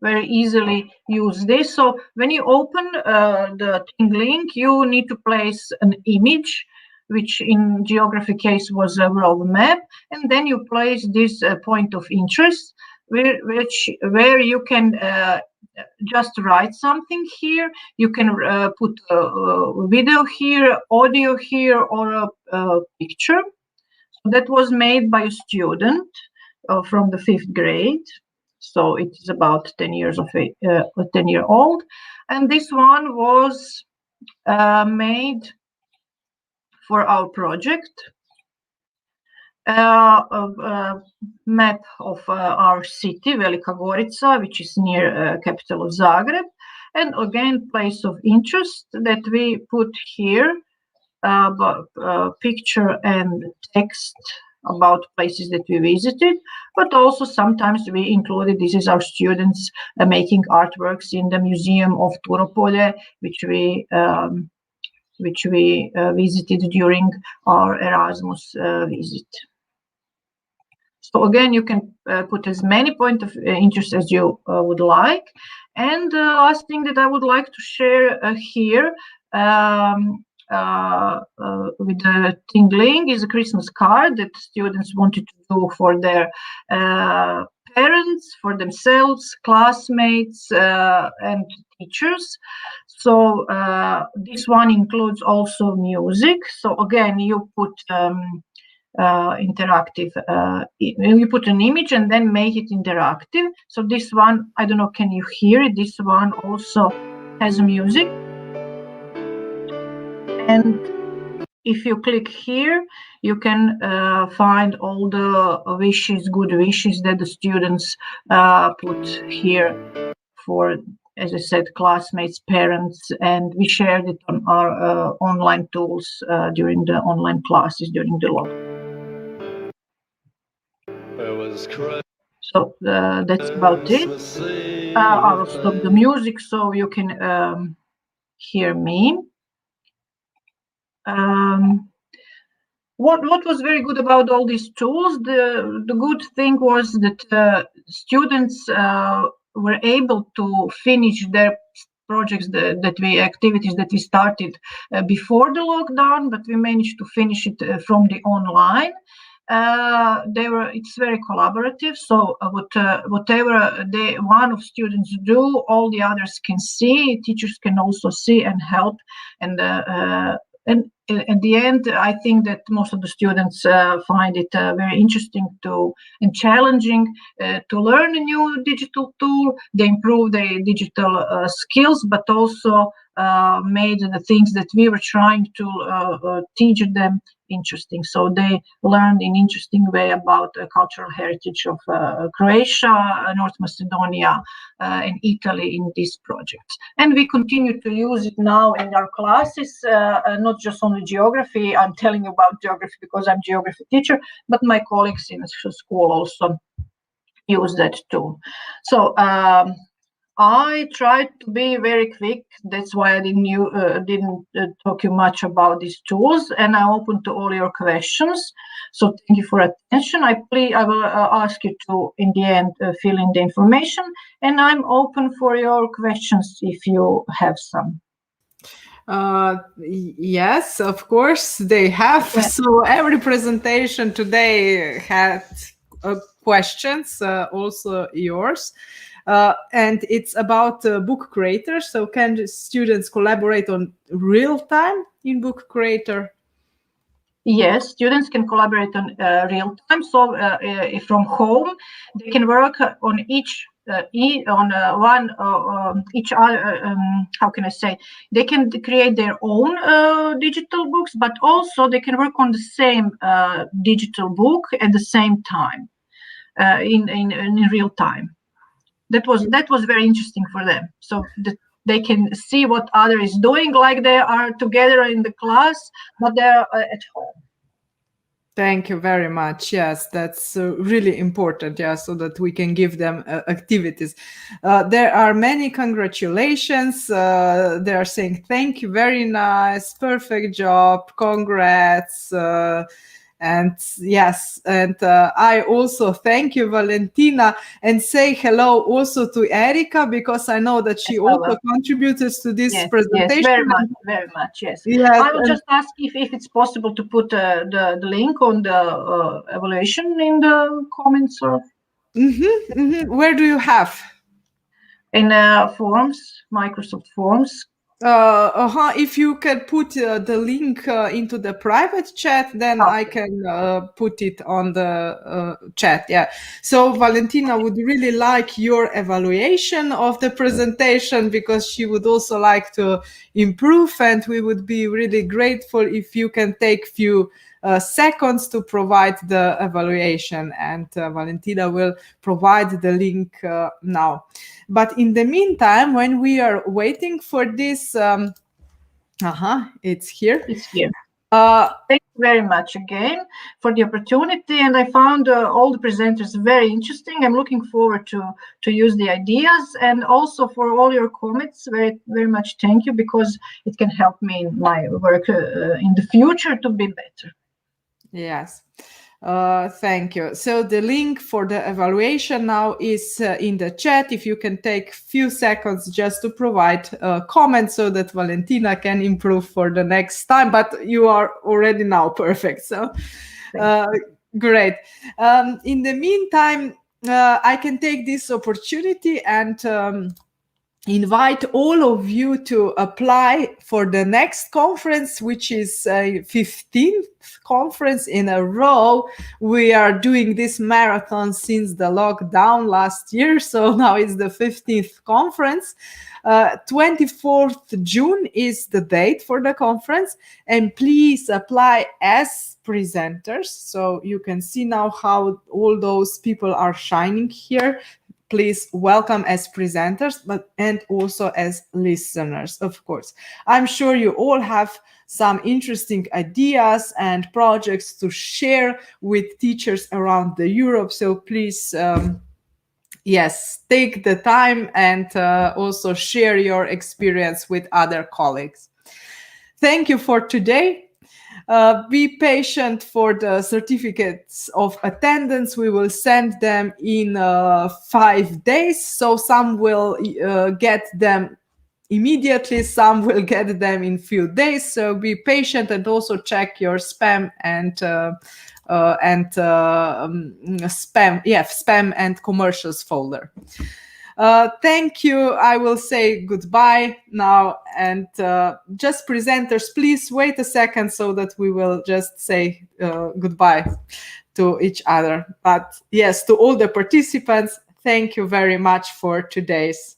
very easily use this. So when you open the ThingLink, you need to place an image, which in geography case was a world map, and then you place this point of interest, where you can just write something here. You can put a video here, audio here, or a picture. So that was made by a student from the 5th grade. So it is about 10 years of 10-year-old, and this one was made for our project. A map of our city, Velika Gorica, which is near capital of Zagreb, and again place of interest that we put here, picture and text about places that we visited, but also sometimes we included, this is our students making artworks in the Museum of Turopolje, which we visited during our Erasmus visit. So again, you can put as many points of interest as you would like. And the last thing that I would like to share here with the ThingLink is a Christmas card that students wanted to do for their parents, for themselves, classmates, and teachers. So this one includes also music. So again, you put interactive, you put an image and then make it interactive. So this one, I don't know, can you hear it? This one also has music. And if you click here, you can find all the wishes, good wishes that the students put here for, as I said, classmates, parents, and we shared it on our online tools during the online classes during the lockdown. So that's about it. I will stop the music so you can hear me. What was very good about all these tools, the good thing was that students were able to finish their projects, activities that we started before the lockdown, but we managed to finish it from the online. It's very collaborative, so whatever one of students do, all the others can see, teachers can also see and help, and at the end, I think that most of the students find it very interesting and challenging to learn a new digital tool. They improve their digital skills, but also made the things that we were trying to teach them interesting. So they learned in interesting way about the cultural heritage of Croatia, North Macedonia, and Italy in these projects. And we continue to use it now in our classes, not just only geography. I'm telling you about geography because I'm a geography teacher, but my colleagues in the school also use that too. So I tried to be very quick. That's why I didn't talk you much about these tools, and I'm open to all your questions. So thank you for attention. I will ask you to, in the end, fill in the information, and I'm open for your questions if you have some. Yes, of course they have. Yeah. So every presentation today had questions, also yours. And it's about Book Creator. So can students collaborate on real time in Book Creator? Yes, students can collaborate on real time. So from home, they can work on each how can I say? They can create their own digital books, but also they can work on the same digital book at the same time in real time. That was very interesting for them. So they can see what other is doing, like they are together in the class, but they're at home. Thank you very much. Yes, that's really important. Yeah, so that we can give them activities. There are many congratulations. They are saying thank you, very nice, perfect job, congrats. And yes, and I also thank you, Valentina, and say hello also to Erika, because I know that she also contributed to this presentation. Yes, very much, yes. Yes, I will just ask if it's possible to put the link on the evaluation in the comments. Or... Where do you have? In Forms, Microsoft Forms. If you can put the link into the private chat, then I can put it on the chat. Yeah. So Valentina would really like your evaluation of the presentation, because she would also like to improve, and we would be really grateful if you can take few seconds to provide the evaluation, and Valentina will provide the link now. But in the meantime, when we are waiting for this, it's here. It's here. Thank you very much again for the opportunity, and I found all the presenters very interesting. I'm looking forward to use the ideas, and also for all your comments. Very, very much thank you, because it can help me in my work in the future to be better. Yes. Thank you. So the link for the evaluation now is in the chat. If you can take a few seconds just to provide comments so that Valentina can improve for the next time, but you are already now perfect. So great. In the meantime, I can take this opportunity and invite all of you to apply for the next conference, which is a 15th conference in a row. We are doing this marathon since the lockdown last year, so now it's the 15th conference. 24th June is the date for the conference, and please apply as presenters. So you can see now how all those people are shining here. Please welcome as presenters, and also as listeners, of course. I'm sure you all have some interesting ideas and projects to share with teachers around the Europe. So please, yes, take the time and also share your experience with other colleagues. Thank you for today. Be patient for the certificates of attendance. We will send them in 5 days. So some will get them immediately, some will get them in few days. So be patient and also check your spam and spam and commercials folder. Thank you. I will say goodbye now, and just presenters, please wait a second so that we will just say goodbye to each other. But yes, to all the participants, thank you very much for today's.